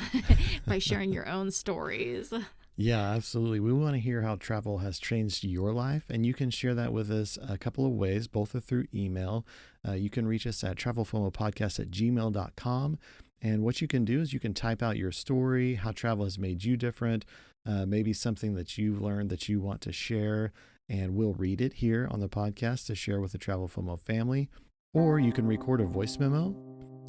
by sharing your own stories. Yeah, absolutely. We want to hear how travel has changed your life, and you can share that with us a couple of ways. Both are through email. You can reach us at travelfomopodcast@gmail.com. And what you can do is you can type out your story, how travel has made you different, maybe something that you've learned that you want to share, and we'll read it here on the podcast to share with the Travel FOMO family. Or you can record a voice memo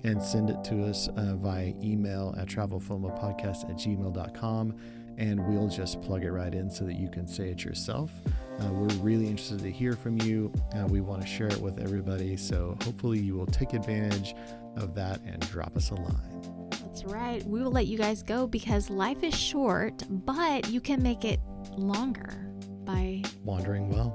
and send it to us via email at travelfomopodcast@gmail.com, and we'll just plug it right in so that you can say it yourself. We're really interested to hear from you. We want to share it with everybody, so hopefully you will take advantage of that and drop us a line. That's right. We will let you guys go, because life is short, but you can make it longer by wandering well.